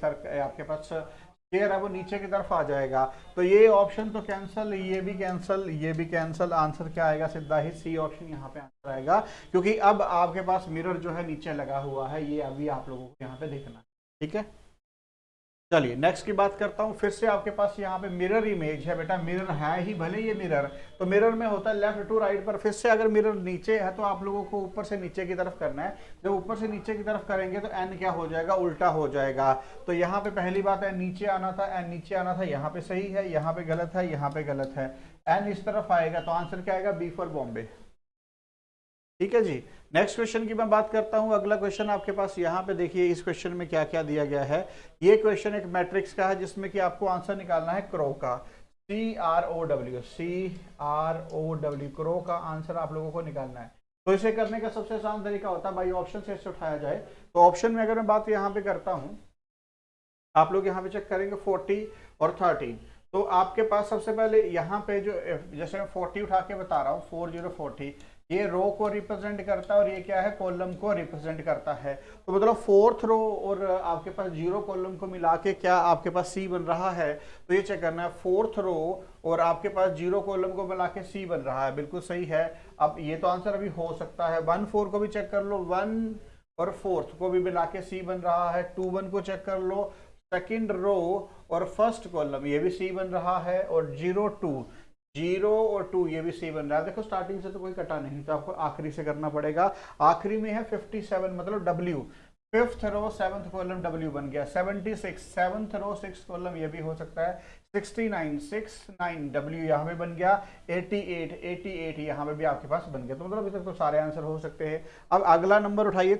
आपके पास चेयर है वो नीचे की तरफ आ जाएगा। तो ये ऑप्शन तो कैंसिल, ये भी कैंसिल, ये भी कैंसिल। आंसर क्या आएगा, सीधा ही सी ऑप्शन यहाँ पे आंसर आएगा, क्योंकि अब आपके पास मिरर जो है नीचे लगा हुआ है। ये अभी आप लोगों को यहाँ पे देखना। ठीक है, चलिए नेक्स्ट की बात करता हूँ। फिर से आपके पास यहाँ पे मिरर इमेज है। बेटा मिरर है ही, भले ये मिरर, तो मिरर में होता है लेफ्ट टू राइट। पर फिर से अगर मिरर नीचे है तो आप लोगों को ऊपर से नीचे की तरफ करना है। जब ऊपर से नीचे की तरफ करेंगे तो एन क्या हो जाएगा, उल्टा हो जाएगा। तो यहाँ पे पहली बात है नीचे आना था, एन नीचे आना था, यहाँ पे सही है, यहाँ पे गलत है, यहाँ पे गलत है, एन इस तरफ आएगा। तो आंसर क्या आएगा, बी फॉर बॉम्बे। ठीक है जी, नेक्स्ट क्वेश्चन की मैं बात करता हूं। अगला क्वेश्चन आपके पास यहाँ पे देखिए, इस क्वेश्चन में क्या क्या दिया गया है। ये क्वेश्चन एक मैट्रिक्स का है जिसमें कि आपको आंसर निकालना है क्रो का, CROW, क्रो का आंसर आप लोगों को निकालना है। तो इसे करने का सबसे आसान तरीका होता है भाई ऑप्शन से इसे उठाया जाए। तो ऑप्शन में अगर मैं बात यहाँ पे करता हूँ, आप लोग यहाँ पे चेक करेंगे 40 और 13। तो आपके पास सबसे पहले यहाँ पे जो, जैसे मैं 40 उठा के बता रहा हूँ, 4040, ये रो को रिप्रेजेंट करता है और ये क्या है, कॉलम को रिप्रेजेंट करता है। तो मतलब 4th रो और आपके पास 0 कॉलम को मिला के क्या आपके पास सी बन रहा है। तो ये चेक करना है, 4th रो और आपके पास 0 कॉलम को मिला के सी बन रहा है, बिल्कुल सही है। अब ये तो आंसर अभी हो सकता है। 1-4 को भी चेक कर लो, 1 और 4th को भी मिला के सी बन रहा है। 2-1 को चेक कर लो, 2nd रो और 1st कॉलम ये भी सी बन रहा है। और 0-2, 0 और 2 ये भी सी बन रहा है। देखो स्टार्टिंग से तो कोई कटा नहीं, तो आपको आखिरी से करना पड़ेगा। आखिरी में है 57, मतलब W, 5th रो 7th कॉलम W बन गया। 76, 7th रो 6th कॉलम ये भी हो सकता है। 69, 69 W यहाँ पे बन गया। 88, 88 यहाँ पे भी आपके पास बन गया। तो मतलब अभी तक तो सारे आंसर हो सकते हैं। अब अगला नंबर उठाइए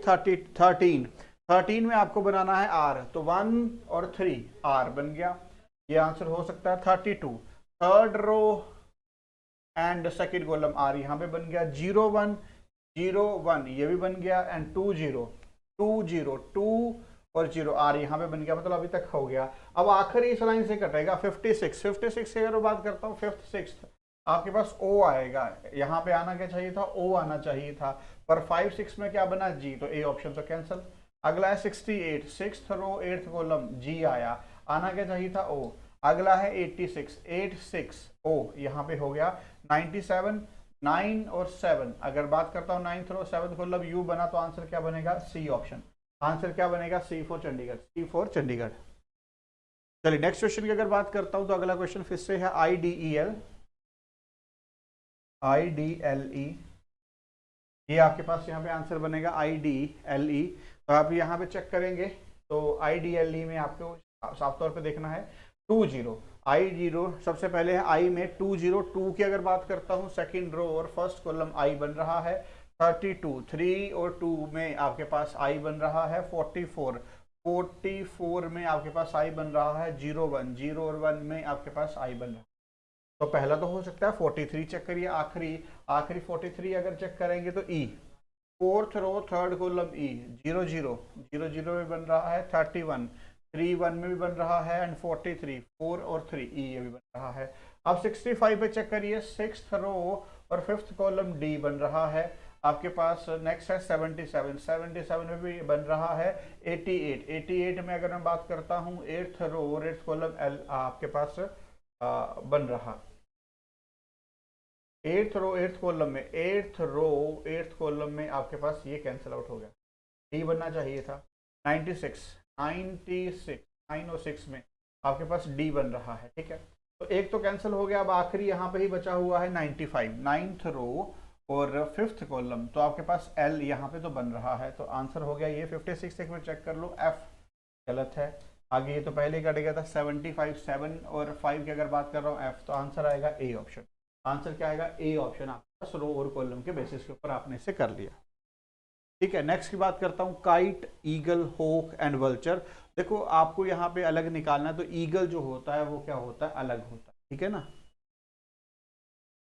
13 में आपको बनाना है R। तो 1 और 3 R बन गया, ये आंसर हो सकता है। 32, 3rd row and 2nd column R यहाँ पे बन गया। 01 01 ये भी बन गया, एंड 2 और 0 आर यहाँ पे बन गया, मतलब अभी तक हो गया। अब आखिरी इस लाइन से कटेगा 56 से अगर बात करता हूँ 5th 6th, आपके पास ओ आएगा, यहाँ पे आना क्या चाहिए था, ओ आना चाहिए था, पर 5 6 में क्या बना, जी, तो ए ऑप्शन तो कैंसिल। अगला है 68, 6th रो 8th कॉलम, जी आया, आना क्या चाहिए था, ओ। अगला है 86, 86 ओ, यहाँ पे हो गया। 97, 9 और 7, अगर बात करता हूँ 9th row 7th column you बना, तो आंसर क्या बनेगा, सी ऑप्शन। आंसर क्या बनेगा, C for Chandigarh, C for Chandigarh. चलिए नेक्स्ट क्वेश्चन की अगर बात करता हूं तो अगला क्वेश्चन फिर से है IDLE। ये आपके पास यहाँ पे आंसर बनेगा IDLE। तो आप यहाँ पे चेक करेंगे तो IDLE में आपको साफ तौर पे देखना है 20 I0, सबसे पहले है I में 202 की अगर बात करता हूँ, सेकंड रो और फर्स्ट कॉलम I बन रहा है। 32, 3 और 2 में आपके पास I बन रहा है। 44 में आपके पास I बन रहा है। 01, 0 और 1 में आपके पास I बन रहा है। तो पहला तो हो सकता है 43, चेक करिए, आखिरी 43 अगर चेक करेंगे तो E, fourth row third column E, 00 में बन रहा है। 31, 31 में भी बन रहा है, एंड 43, 4 और 3 E ये भी बन रहा है। अब 65 पे चेक करिए, 6th रो और 5th कॉलम D बन रहा है आपके पास। नेक्स्ट है 77 में भी बन रहा है। 88 में अगर मैं बात करता हूँ 8th रो और 8th कॉलम L आपके पास बन रहा। 8th रो 8th कॉलम में आपके पास ये कैंसिल आउट हो गया, डी बनना चाहिए था। 96, 9 और 6 में आपके पास डी बन रहा है, ठीक है। तो एक तो कैंसिल हो गया, अब आखिरी यहाँ पे ही बचा हुआ है 95, 9th रो और 5th कॉलम, तो आपके पास एल यहाँ पे तो बन रहा है, तो आंसर हो गया ये 56। एक में चेक कर लो, एफ गलत है। आगे ये तो पहले ही कट गया था। 75, 7 और 5 की अगर बात कर रहा हूँ एफ, तो आंसर आएगा ए ऑप्शन। आंसर क्या आएगा, ए ऑप्शन। आपके पास रो और कॉलम के बेसिस के ऊपर आपने इसे कर लिया, ठीक है। नेक्स्ट की बात करता हूँ, काइट, ईगल, होक एंड वल्चर। देखो आपको यहाँ पे अलग निकालना है, तो ईगल जो होता है वो क्या होता है, अलग होता है, ठीक है ना।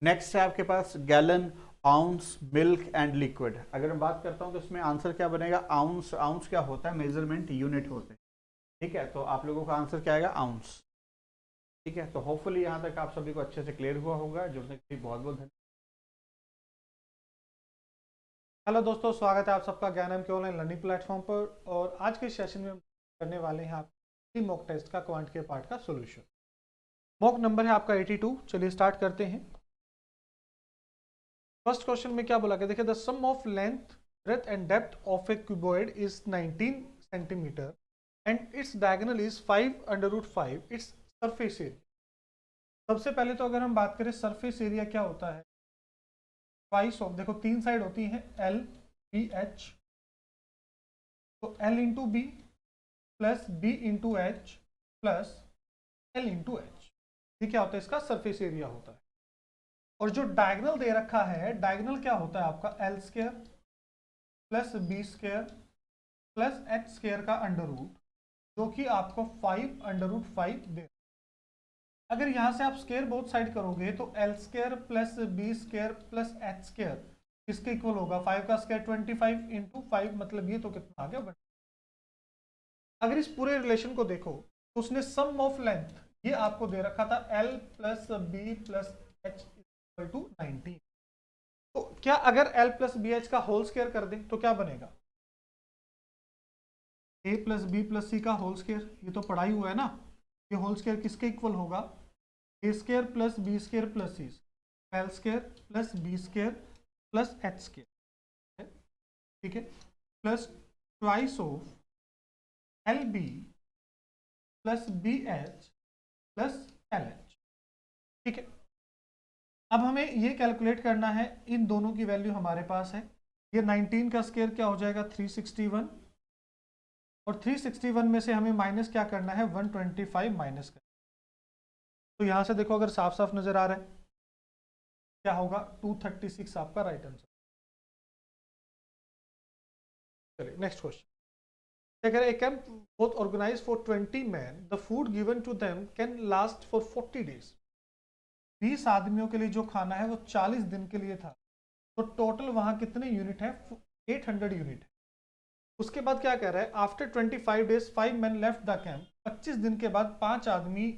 नेक्स्ट है आपके पास gallon, ounce, milk and liquid. अगर मैं बात करता हूँ तो इसमें आंसर क्या बनेगा, आउंस। आउंस क्या होता है, मेजरमेंट यूनिट होते हैं, ठीक है। तो आप लोगों का आंसर क्या आएगा, आउंस, ठीक है। तो होपफुली यहाँ तक आप सभी को अच्छे से क्लियर हुआ होगा। जुड़ने के लिए बहुत बहुत धन्यवाद। हेलो दोस्तों, स्वागत है आप सबका ज्ञानम के ऑनलाइन लर्निंग प्लेटफॉर्म पर। और आज के सेशन में हम करने वाले हैं आप मॉक टेस्ट का क्वांट के पार्ट का सॉल्यूशन। मॉक नंबर है आपका 82। चलिए स्टार्ट करते हैं। फर्स्ट क्वेश्चन में क्या बोला गया, देखिए, the sum of length, breadth and depth of a cuboid is 19 centimetre and its diagonal is 5/5 its surface area. सबसे पहले तो अगर हम बात करें सरफेस एरिया क्या होता है, ट्वाइस ऑफ, देखो 3 साइड होती हैं L, B, H, तो L into B plus B into H plus L into H, ये क्या होता है, इसका सरफेस एरिया होता है। और जो डायगोनल दे रखा है, डायगोनल क्या होता है आपका, L square plus B square plus H square का अंडर रूट, जो कि आपको 5/5 दे। अगर यहाँ से आप स्क्वायर बोथ साइड करोगे तो L square plus B square plus H square किसके इक्वल होगा, 5 का स्क्वायर 25 इंटू 5, मतलब ये तो कितना आ गया। अगर इस पूरे रिलेशन को देखो तो उसने सम ऑफ लेंथ ये आपको दे रखा था L plus B plus H equal to 19। तो क्या अगर L प्लस बी एच का होल स्क्वायर कर दें तो क्या बनेगा, A plus B plus C का होल स्क्वायर, ये तो पढ़ा ही हुआ है ना। ये होल स्क्वायर किसके इक्वल होगा, A square plus B square plus C, L square plus B square plus H square, ठीक है, plus twice of L B plus B H plus L H, ठीक है। अब हमें ये कैलकुलेट करना है, इन दोनों की वैल्यू हमारे पास है। ये 19 का स्क्वायर क्या हो जाएगा, 361, और 361 में से हमें माइनस क्या करना है, 125 माइनस करना। तो यहां से देखो अगर साफ साफ नजर आ रहा है क्या होगा, 236 आपका राइट आंसर। चलिए नेक्स्ट क्वेश्चन। अगर a camp both organise for 20 man, the food given to them can last for 40 days. 20 आदमियों के लिए जो खाना है वो 40 दिन के लिए था। तो टोटल वहां कितने यूनिट है? 800 यूनिट है। उसके बाद क्या कह रहा है? After 25 days 5 men left the camp, 25 दिन के बाद 5 आदमी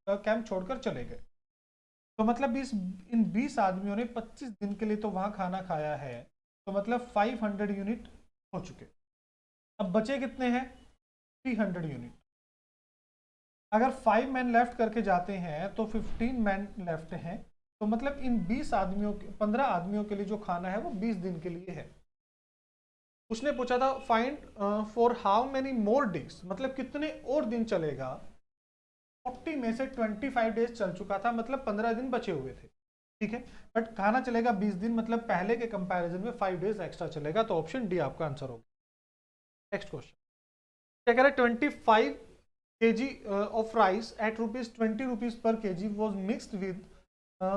कैंप छोड़कर चले गए। तो मतलब इन 20 आदमियों ने 25 दिन के लिए तो वहां खाना खाया है, तो मतलब 500 यूनिट हो चुके। अब बचे कितने हैं? 300 यूनिट। अगर 5 मैन लेफ्ट करके जाते हैं तो 15 मैन लेफ्ट हैं, तो मतलब इन 20 आदमियों 15 आदमियों के लिए जो खाना है वो 20 दिन के लिए है। उसने पूछा था find for how many more days, मतलब कितने और दिन चलेगा। 40 में से 25 डेज चल चुका था, मतलब 15 दिन बचे हुए थे, ठीक है। बट खाना चलेगा 20 दिन, मतलब पहले के कंपैरिजन में 5 डेज एक्स्ट्रा चलेगा। तो ऑप्शन डी आपका आंसर होगा। नेक्स्ट क्वेश्चन क्या कह रहा है? 25 kg of rice at ₹20 per kg was mixed with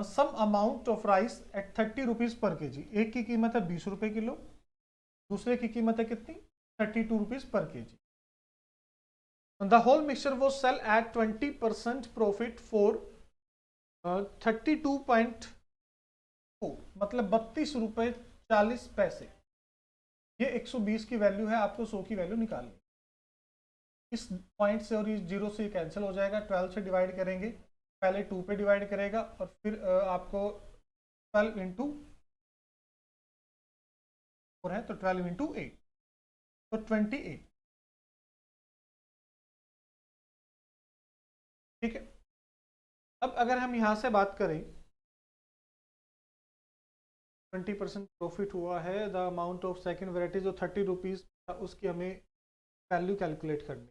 some amount of rice at ₹30 per kg। एक की कीमत है 20 रुपए किलो, दूसरे की कीमत है कितनी? ₹32 per kg। The whole mixture was sell at 20% profit for 32.4, मतलब 32 रुपए 40 पैसे। ये 120 की वैल्यू है, आपको 100 की वैल्यू निकालनी। इस पॉइंट से और इस जीरो से कैंसिल हो जाएगा। 12 से डिवाइड करेंगे, पहले 2 पे डिवाइड करेगा और फिर आपको 12 इंटू 4 है तो 12 इंटू 8 तो 28, ठीक है। अब अगर हम यहां से बात करें, 20% प्रॉफिट हुआ है, the amount of second variety जो ₹30 उसकी हमें वैल्यू कैलकुलेट करनी।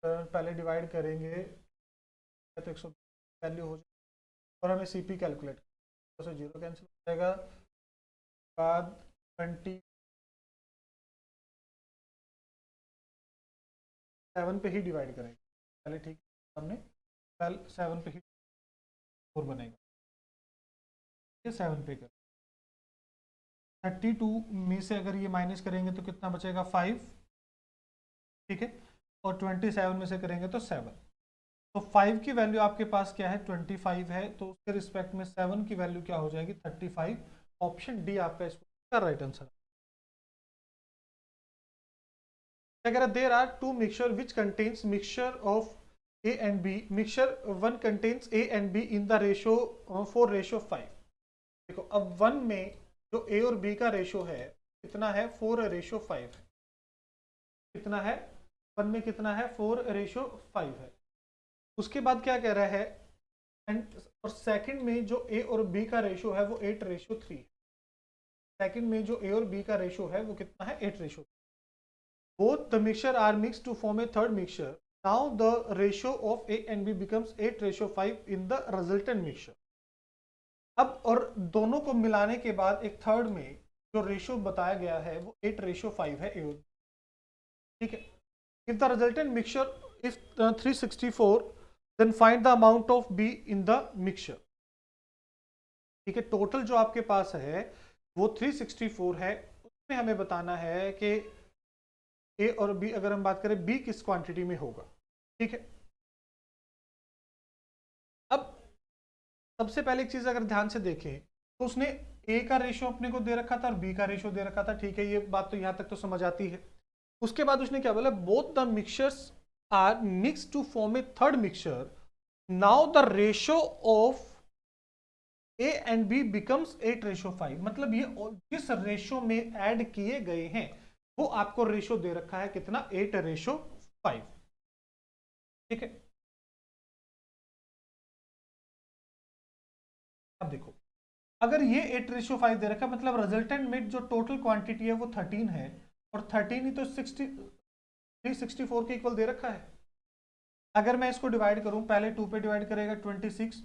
पहले डिवाइड करेंगे तो 100 वैल्यू हो जाएगी और हमें सीपी कैलकुलेट तो जीरो कैंसिल हो जाएगा। बाद 27 पे ही डिवाइड करेंगे पहले, ठीक है। हमने 7 पे ही 4 बनेगा, ये 7 पे कर 32 में से अगर ये माइनस करेंगे तो कितना बचेगा? 5, ठीक है। और 27 में से करेंगे तो 7। तो 5 की वैल्यू आपके पास क्या है? 25 है, तो उसके रिस्पेक्ट में 7 की वैल्यू क्या हो जाएगी? 35। ऑप्शन डी आपका इसका राइट आंसर। अगर there are two mixture which contains mixture of A and B, mixture 1 contains A and B in the ratio 4:5। देखो अब 1 में जो ए और बी का रेशो है कितना है? 4:5 है। कितना है? 1 में कितना है? 4:5 है। उसके बाद क्या कह रहा है? एंड और सेकंड में जो ए और बी का रेशो है वो 8:3 है। सेकंड में जो ए और बी का रेशो है वो कितना है? 8:3। Both the mixture are mix to form a third mixture, now the ratio of A and B becomes 8:5 in the resultant mixture. अब और दोनों को मिलाने के बाद एक थर्ड में जो रेशो बताया गया है वो 8:5 है ए और, ठीक है। If the resultant mixture is 364 then find the amount of B in the mixture, ठीक है। टोटल जो आपके पास है वो 364 है, उसमें हमें बताना है कि ए और बी, अगर हम बात करें बी किस क्वांटिटी में होगा, ठीक है। अब सबसे पहले एक चीज अगर ध्यान से देखें तो उसने ए का रेशियो अपने को दे रखा था और बी का रेशियो दे रखा था, ठीक है। ये बात तो यहां तक तो समझ आती है। उसके बाद उसने क्या बोला? Both the mixtures are mix to form a third mixture, now the ratio of A and B becomes 8:5। मतलब ये जिस रेशियो में ऐड किए गए हैं वो आपको रेशियो दे रखा है कितना? 8:5, ठीक है। अब देखो अगर ये 8:5 दे रखा है, मतलब रिजल्टेंट में जो टोटल क्वांटिटी है वो 13 है और 13 ही तो 364 के इक्वल दे रखा है। अगर मैं इसको डिवाइड करूं, पहले 2 पे डिवाइड करेगा 26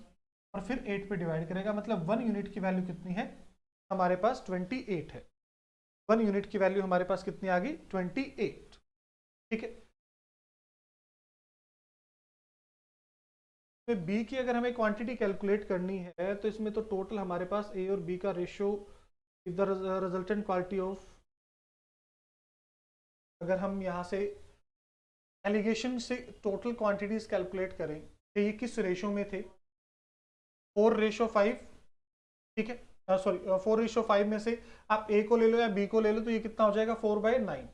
और फिर 8 पे डिवाइड करेगा, मतलब 1 यूनिट की वैल्यू कितनी है हमारे पास? 28 है। 1 यूनिट की वैल्यू हमारे पास कितनी आ गई? 28, ठीक है। बी की अगर हमें क्वांटिटी कैलकुलेट करनी है तो इसमें तो टोटल हमारे पास ए और बी का ratio is the resultant quality of, अगर हम यहाँ से एलिगेशन से टोटल क्वांटिटीज कैलकुलेट करें कि ये किस रेशियो में थे, 4:5, ठीक है, सॉरी 4:5 में से आप ए को ले लो या बी को ले लो तो ये कितना हो जाएगा 4/9,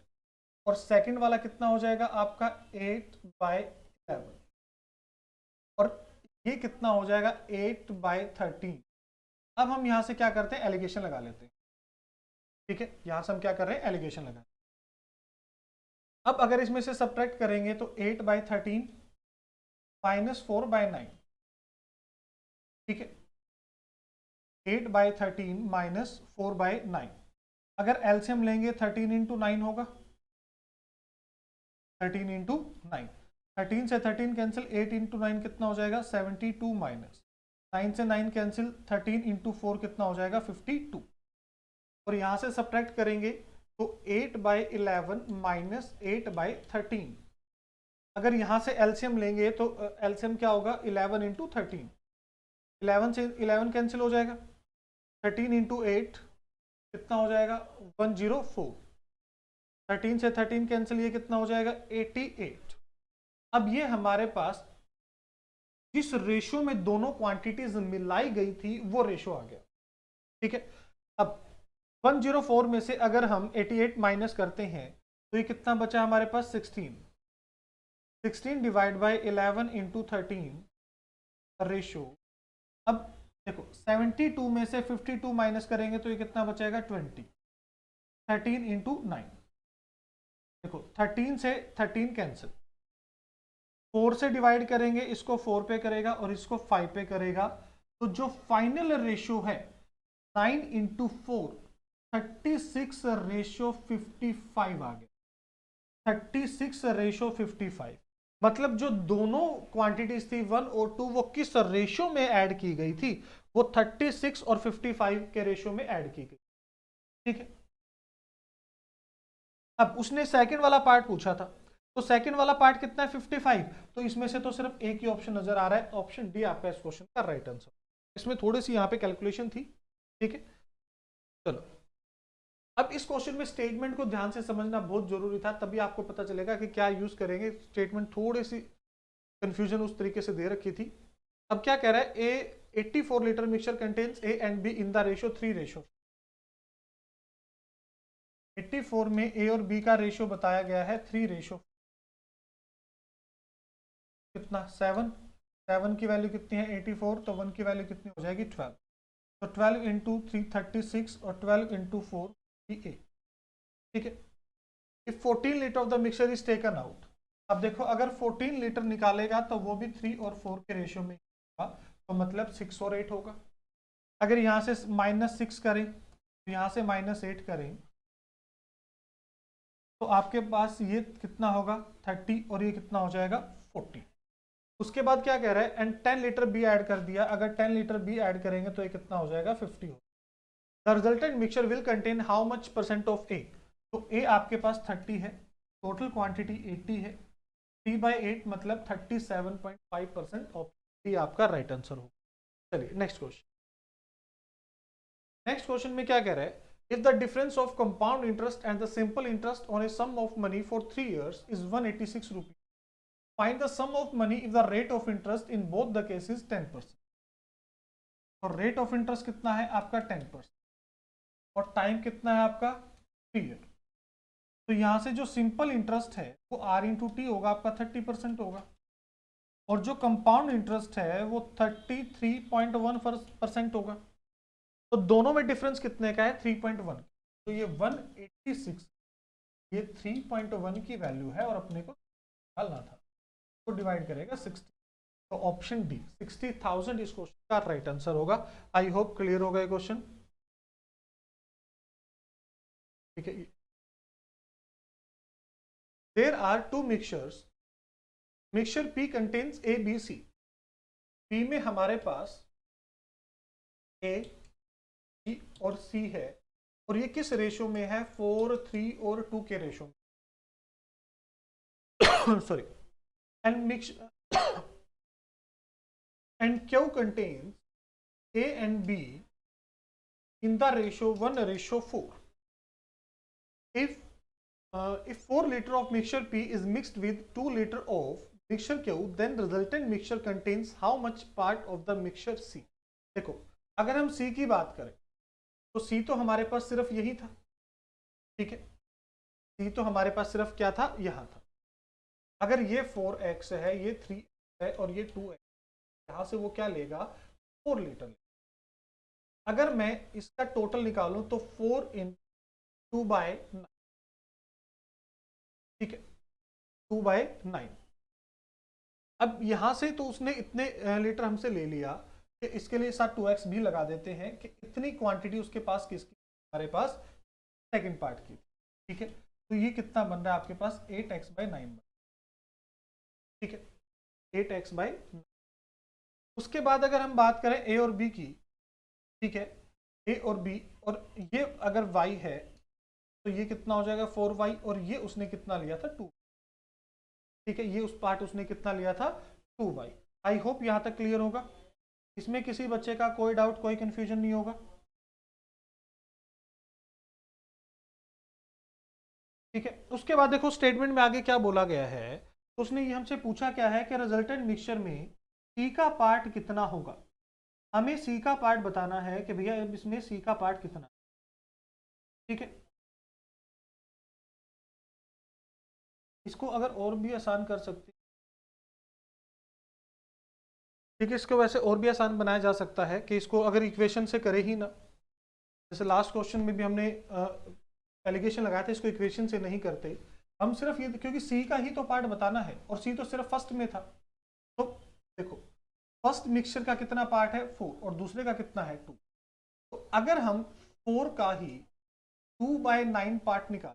और सेकंड वाला कितना हो जाएगा आपका 8/11, और ये कितना हो जाएगा 8/13। अब हम यहां से क्या करते हैं, एलिगेशन लगा लेते हैं, ठीक है, यहां से हम क्या कर रहे हैं, एलिगेशन लगा। अब अगर इसमें से सब्ट्रैक्ट करेंगे तो 8/13 माइनस 4/9, ठीक है, 8/13 माइनस 4/9। अगर एलसीएम लेंगे 13 इंटू 9 होगा, 13 इंटू 9, 13 से 13 कैंसिल, 8 इंटू 9 कितना हो जाएगा 72, माइनस 9 से 9 कैंसिल, 13 इंटू 4 कितना हो जाएगा 52, और यहां से सब्ट्रैक्ट करेंगे तो 8/11 माइनस 8/13। अगर यहां से एलसीएम लेंगे तो एलसीएम क्या होगा 11 इंटू 13, 11 से 11 कैंसिल हो जाएगा, 13 इंटू 8 कितना हो जाएगा 104, 13 से 13 कैंसिल, ये कितना हो जाएगा 88। अब ये हमारे पास जिस रेशो में दोनों क्वांटिटीज मिलाई गई थी वो रेशो आ गया, ठीक है। अब 104 में से अगर हम 88 माइनस करते हैं तो ये कितना बचा हमारे पास 16 डिवाइड बाय 11 इंटू 13 रेशो। अब देखो 72 में से 52 माइनस करेंगे तो ये कितना बचेगा 20, 13 इंटू 9, देखो 13 से 13 कैंसिल, 4 से डिवाइड करेंगे, इसको 4 पे करेगा और इसको 5 पे करेगा, तो जो फाइनल रेशो है 9 इंटू 4 36 रेशो 55 आ गया, 36 रेशो 55। मतलब जो दोनों क्वांटिटीज थी 1 और 2 वो किस रेशो में ऐड की गई थी, वो 36 और 55 के रेशो में ऐड की गई, ठीक है। अब उसने सेकंड वाला पार्ट पूछा था, तो सेकंड वाला पार्ट कितना है 55, तो इसमें से तो सिर्फ एक ही ऑप्शन नजर आ रहा है, ऑप्शन डी आपका इस क्वेश्चन का राइट आंसर। इसमें थोड़ी सी यहाँ पे कैलकुलेशन थी, ठीक है। चलो अब इस क्वेश्चन में स्टेटमेंट को ध्यान से समझना बहुत जरूरी था, तभी आपको पता चलेगा कि क्या यूज करेंगे। स्टेटमेंट थोड़ी सी कंफ्यूजन उस तरीके से दे रखी थी। अब क्या कह रहा है, ए 84 litre mixture contains A and B in the ratio 3 ratio. 84 में ए और बी का रेशो बताया गया है 3 रेशो कितना 7 की वैल्यू कितनी है 84, तो 1 की वैल्यू कितनी हो जाएगी 12, तो 12 इंटू 3 36 और 12 इंटू 4 ए, ठीक है। If 14 litre of the mixture is taken out, अब देखो अगर 14 लीटर निकालेगा तो वो भी 3 और 4 के रेशियो में होगा, तो मतलब 6 और 8 होगा। अगर यहाँ से -6 करें तो यहाँ से -8 करें तो आपके पास ये कितना होगा 30 और ये कितना हो जाएगा 40। उसके बाद क्या कह रहा है, एंड 10 लीटर बी ऐड कर दिया, अगर 10 लीटर बी ऐड करेंगे तो ये कितना हो जाएगा 50 हो। The resultant mixture will contain how much % of A, तो ए आपके पास 30 है, टोटल क्वांटिटी 80 है, 3/8 मतलब 37.5% ऑफ ए आपका राइट आंसर होगा। चलिए नेक्स्ट क्वेश्चन। नेक्स्ट क्वेश्चन में क्या कह रहा है, if the difference of compound interest and the simple interest on a sum of money for 3 years is 186 rupees, find the sum of money if the rate of interest in both the cases 10%। और rate of interest कितना है आपका 10% और time कितना है आपका 3 year. तो यहां से जो सिंपल इंटरेस्ट है वो R इंटू टी होगा, आपका 30% होगा, और जो कंपाउंड इंटरेस्ट है वो 33.1% होगा। तो दोनों में डिफरेंस कितने का है 3.1, तो ये 186, ये 3.1 की वैल्यू है और अपने को निकालना था, तो डिवाइड करेगा 60, तो ऑप्शन डी 60,000 इस क्वेश्चन का राइट आंसर होगा। आई होप क्लियर होगा ये क्वेश्चन, ठीक है। There are 2 mixtures, mixture P contains A B C, P में हमारे पास ए और सी है, और ये किस रेशो में है 4, 3 और 2 के रेशो में sorry, and mix and Q contains A and B in the ratio 1:4। if 4 liter of mixture P is mixed with 2 liter of mixture Q, then resultant mixture contains how much part of the mixture C। देखो अगर हम सी की बात करें तो सी तो हमारे पास सिर्फ यही था, ठीक है, सी तो हमारे पास सिर्फ क्या था, यहां था। अगर ये 4x है, ये 3 है और ये 2x, यहां से वो क्या लेगा, 4 लीटर। अगर मैं इसका टोटल निकालूं तो 4 इन 2/9, ठीक है, 2/9। अब यहां से तो उसने इतने लीटर हमसे ले लिया कि इसके लिए साथ 2x भी लगा देते हैं कि इतनी क्वांटिटी उसके पास किसकी, हमारे पास सेकंड पार्ट की, ठीक है। तो ये कितना बन रहा है आपके पास, 8x/9, ठीक है, 8x/9। उसके बाद अगर हम बात करें ए और बी की, ठीक है, ए और बी, और ये अगर y है तो ये कितना हो जाएगा 4y, और ये उसने कितना लिया था 2, ठीक है, ये उस पार्ट उसने कितना लिया था 2y। आई होप यहां तक क्लियर होगा, इसमें किसी बच्चे का कोई डाउट, कोई कंफ्यूजन नहीं होगा, ठीक है। उसके बाद देखो स्टेटमेंट में आगे क्या बोला गया है, तो उसने ये हमसे पूछा क्या है कि रिजल्टेंट मिक्सचर में सी का पार्ट कितना होगा। हमें सी का पार्ट बताना है कि भैया इसमें सी का पार्ट कितना, ठीक है। इसको अगर और भी आसान कर सकते, ठीक है, इसको वैसे और भी आसान बनाया जा सकता है कि इसको अगर इक्वेशन से करे ही ना, जैसे लास्ट क्वेश्चन में भी हमने एलिगेशन लगाया था, इसको इक्वेशन से नहीं करते हम, सिर्फ ये क्योंकि सी का ही तो पार्ट बताना है और सी तो सिर्फ फर्स्ट में था। तो देखो फर्स्ट मिक्सचर का कितना पार्ट है 4 और दूसरे का कितना है 2, तो अगर हम 4 का ही 2/9 पार्ट निकाल,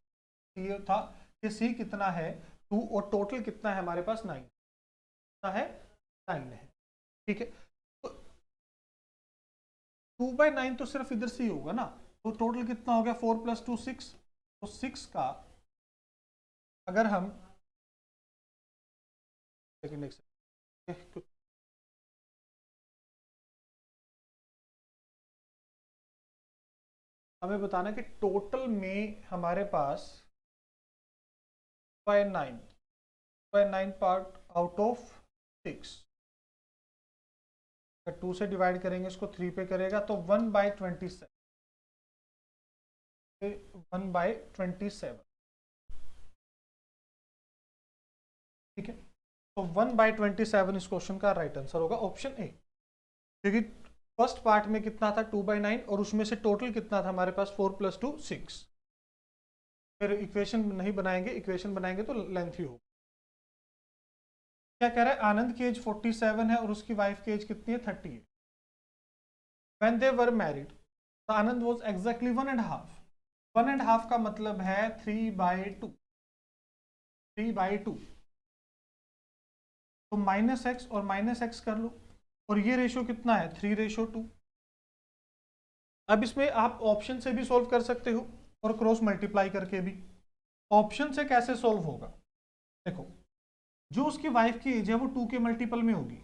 ये था कि सी कितना है 2 और टोटल कितना है हमारे पास 9, कितना है 9 है, ठीक है। तो 2/9 तो सिर्फ इधर से ही होगा ना, तो टोटल कितना हो गया 4 + 2 6, तो 6 का अगर हम हमें बताना कि टोटल में हमारे पास 2/9 पार्ट आउट ऑफ 6, 2 से डिवाइड करेंगे इसको 3 पे करेगा तो 1/27, 1/27, ठीक है। तो 1/27 इस क्वेश्चन का राइट आंसर होगा ऑप्शन ए, क्योंकि फर्स्ट पार्ट में कितना था 2/9 और उसमें से टोटल कितना था हमारे पास 4 + 2 6। फिर इक्वेशन नहीं बनाएंगे, इक्वेशन बनाएंगे तो लेंथी होगा। क्या कह रहा है, आनंद की एज 47 है और उसकी वाइफ की एज कितनी है 38। When they were married, Anand was exactly 1.5, 1.5 का मतलब है 3/2, 3/2, तो -x और -x कर लो, और ये रेशो कितना है 3:2। अब इसमें आप ऑप्शन से भी सॉल्व कर सकते हो और क्रॉस मल्टीप्लाई करके भी। ऑप्शन से कैसे सॉल्व होगा, देखो जो उसकी वाइफ की एज है वो 2 के मल्टीपल में होगी।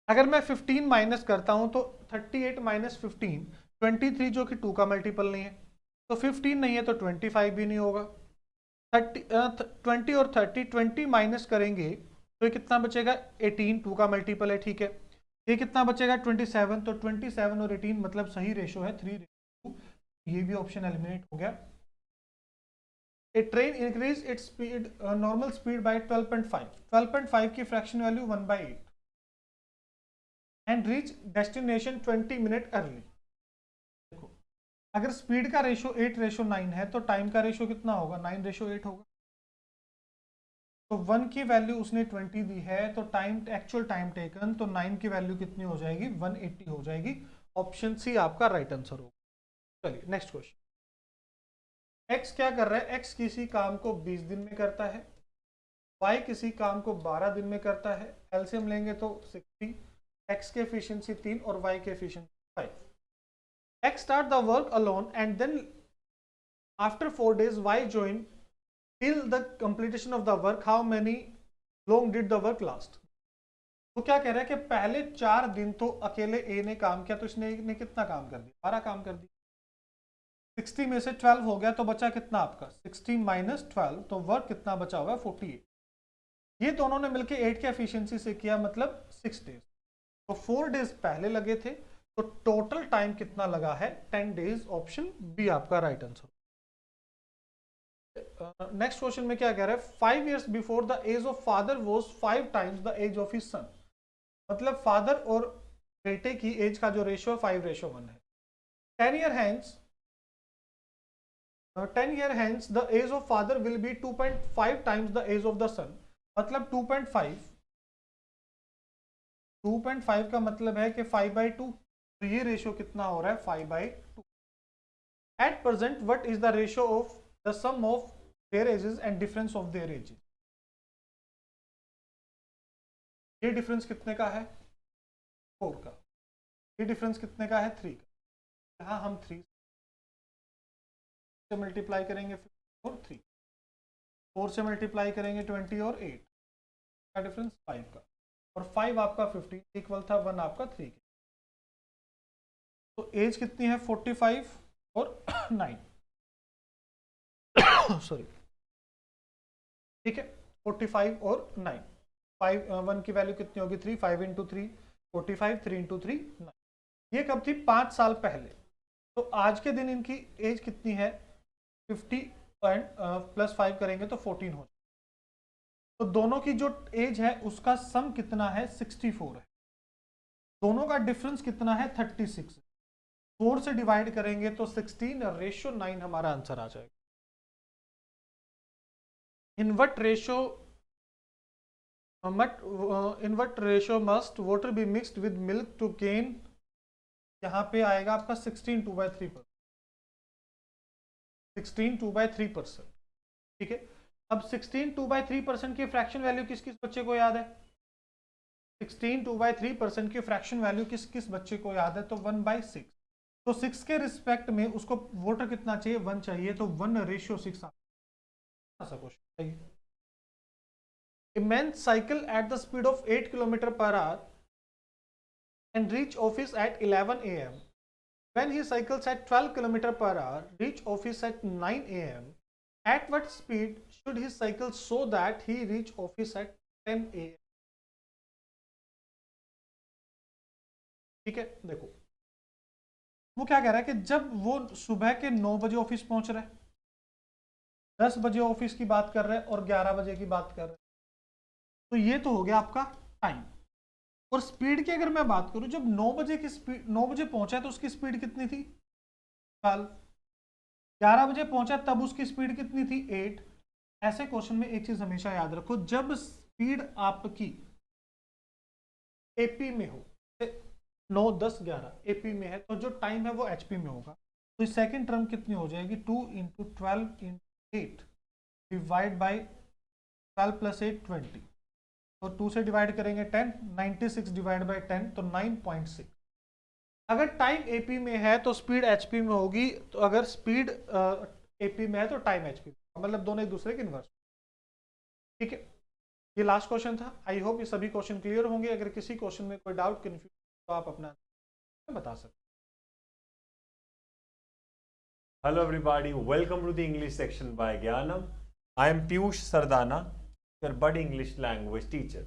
अगर मैं 15 माइनस करता हूं तो 38 - 15 23, जो कि 2 का मल्टीपल नहीं है, तो 15 नहीं है तो 25 भी नहीं होगा। 20 और 30, 20 माइनस करेंगे तो ये कितना बचेगा 18, 2 का मल्टीपल है, ठीक है। ये कितना बचेगा 27, तो 27 और 18 मतलब सही रेशो है 3:2, ये भी ऑप्शन एलिमिनेट हो गया। A train increase its speed, normal speed by 12.5, 12.5 की fraction value 1/8 and reach destination 20 minute early. देखो अगर स्पीड का रेशो 8:9 है तो टाइम का रेशो कितना होगा 9:8 होगा। तो 1 की वैल्यू उसने 20 दी है, तो टाइम एक्चुअल टाइम टेकन, तो 9 की वैल्यू कितनी हो जाएगी 180 हो जाएगी। ऑप्शन सी आपका राइट आंसर होगा। चलिए नेक्स्ट क्वेश्चन। x क्या कर रहा है, x किसी काम को 20 दिन में करता है, y किसी काम को 12 दिन में करता है। एलसीएम लेंगे तो 60, x के एफिशिएंसी 3 और y के efficiency 5। x start the work alone and then after 4 days y join till the completion of the work, how many long did the work last। तो क्या कह रहा है कि पहले 4 दिन तो अकेले ए ने काम किया, तो इसने ने कितना काम कर दिया 12 काम कर दिया। 60 में से 12 हो गया तो बचा कितना आपका 60 - 12, तो वर्क कितना बचा हुआ 48। ये दोनों ने मिलकर 8 के एफिशिएंसी से किया, मतलब 6 डेज। तो 4 डेज पहले लगे थे, तो टोटल टाइम कितना लगा है 10 डेज। ऑप्शन बी आपका राइट आंसर। नेक्स्ट क्वेश्चन में क्या कह रहा है, 5 years before the age of father was 5 times the age of his son. मतलब फादर और बेटे की एज का जो रेशियो 5:1 है। 10 year hence 10 year hence the age of father will be 2.5 times the age of the son। मतलब 2.5 का मतलब है कि 5/2। तो ये रेशियो कितना हो रहा है 5/2। At present what is the ratio of the sum of their ages and difference of their ages. ये डिफरेंस कितने का है 4 का, ये डिफरेंस कितने का है 3 का। यहाँ हम 3 से मल्टीप्लाई करेंगे 4 और 3, 4 से मल्टीप्लाई करेंगे 20 और 8 का डिफरेंस 5 का, और 5 आपका 15 इक्वल था 1 आपका 3 के। तो एज कितनी है 45 और 9 सॉरी, ठीक है 45 और 9। 1 की वैल्यू कितनी होगी 3, 5 into 3 45, 3 into 3 9। ये कब थी 5 साल पहले। तो आज के दिन इनकी एज कितनी है 50 एंड +5 करेंगे तो 14 हो। तो दोनों की जो एज है उसका सम कितना है 64 है। दोनों का डिफरेंस कितना है 36। 4 से डिवाइड करेंगे तो 16:9 हमारा आंसर आ जाएगा। In what ratio must water be mixed with milk to gain. यहां पे आएगा आपका 16 2/3%। 16 2/3%, ठीक है। अब 16 2/3% की फ्रैक्शन वैल्यू किस किस बच्चे को याद है? 16 2/3% की फ्रैक्शन वैल्यू किस किस बच्चे को याद है? तो 1/6। तो 6 के रिस्पेक्ट में उसको वोटर कितना चाहिए 1 चाहिए, तो 1:6 ऐसा क्वेश्चन चाहिए। A man cycle at the speed of 8 km/h and reach office at 11 a.m. When he cycles at 12 km/h, reach office at 9 a.m. At what speed should he cycle so that he reach office at 10 a.m. ठीक है, देखो वो क्या कह रहा है कि जब वो सुबह के 9 बजे ऑफिस पहुंच रहा है, 10 बजे ऑफिस की बात कर रहे हैं और 11 बजे की बात कर रहे हैं, तो ये तो हो गया आपका टाइम। और स्पीड की अगर मैं बात करूं, जब 9 बजे की स्पीड 9 बजे पहुंचा तो उसकी स्पीड कितनी थी 12। 11 बजे पहुंचा तब उसकी स्पीड कितनी थी 8। ऐसे क्वेश्चन में एक चीज हमेशा याद रखो, जब स्पीड आपकी एपी में हो 9 10 11 एपी में है, तो जो टाइम है वो एचपी में होगा। तो सेकंड टर्म कितनी हो जाएगी 2 × 12 × 8 डिवाइड बाई 12 + 8 20, और 2 से डिवाइड करेंगे 10, 96 डिवाइड बाई 10 तो 9.6। अगर टाइम एपी में है तो स्पीड एचपी में होगी, तो अगर स्पीड एपी में है तो टाइम एचपी में, मतलब दोनों एक दूसरे के इन्वर्स। ठीक है, ये लास्ट क्वेश्चन था। आई होप ये सभी क्वेश्चन क्लियर होंगे। अगर किसी क्वेश्चन में कोई डाउट कंफ्यूजन तो आप अपना बता सकते। Hello everybody, welcome to the English section by Gyanam. I am Piyush Sardana, your budding English language teacher.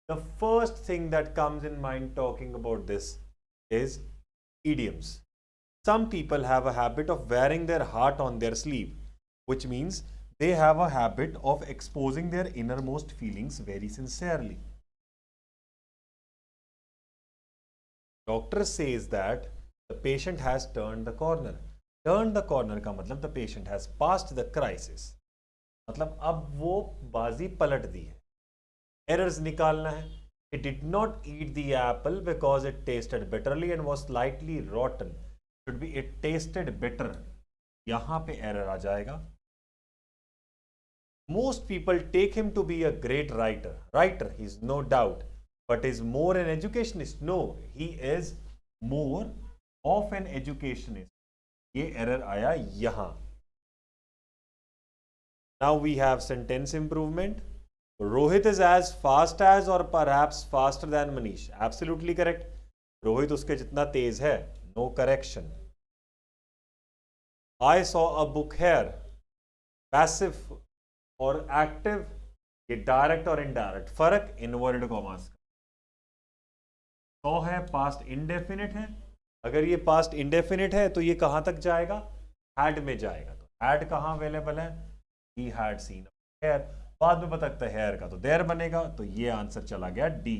The first thing that comes in mind talking about this is idioms. Some people have a habit of wearing their heart on their sleeve, which means they have a habit of exposing their innermost feelings very sincerely. Doctor says that the patient has turned the corner. Turn the corner का मतलब the patient has passed the crisis, मतलब अब वो बाजी पलट दी है। Errors निकालना है। It did not eat the apple because it tasted bitterly and was slightly rotten. Should be it tasted bitter. यहाँ पे error आ जाएगा। Most people take him to be a great writer. Writer, he is no doubt, but is more an educationist. No, he is more of an educationist. ये error आया यहां। Now we have sentence improvement. Rohit is as fast as और perhaps faster than Manish. Absolutely correct. Rohit उसके जितना तेज है, no correction. I saw a book here. Passive और active, ये डायरेक्ट और इनडायरेक्ट फर्क इनवर्टेड कॉमास का। सॉ है पास्ट इंडेफिनिट है, अगर ये पास्ट इंडेफिनिट है तो ये कहां तक जाएगा, हैड में जाएगा। तो हैड कहां अवेलेबल है, ही हैड सीन हेयर, बाद में बता सकता है हेयर का तो देयर बनेगा, तो ये आंसर चला गया D.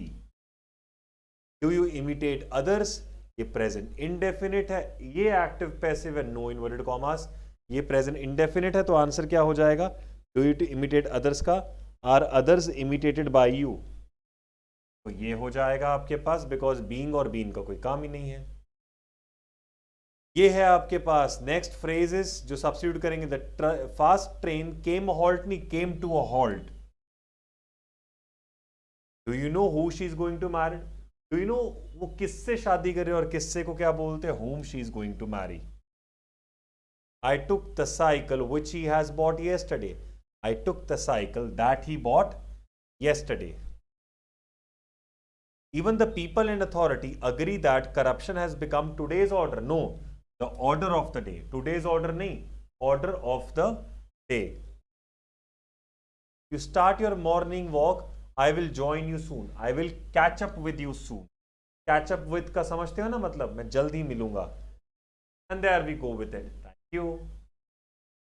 Do you imitate others, ये प्रेजेंट इंडेफिनिट है, ये एक्टिव पैसिव है, नो इन्वर्टेड कॉमास, ये प्रेजेंट इंडेफिनिट है, तो आंसर क्या हो जाएगा, do you to imitate others का, are others imitated by you, तो ये हो जाएगा आपके पास, बिकॉज बीइंग और बीन का कोई काम ही नहीं है। ये है आपके पास नेक्स्ट फ्रेजेस जो सब्स्टिट्यूट करेंगे, the fast train came halt, नहीं came to a halt. Do you know who she is going to marry, do you know वो किससे शादी करे और किससे को क्या बोलते हैं, whom she is going to marry. I took the cycle which he has bought yesterday. I took the cycle that he bought yesterday. Even the people in authority agree that corruption has become today's order. No, the order of the day. Today's order nahi, order of the day. You start your morning walk. I will join you soon. I will catch up with you soon. Catch up with का समझते हो ना, मतलब मैं जल्द ही मिलूंगा, and there we go with it. Thank you.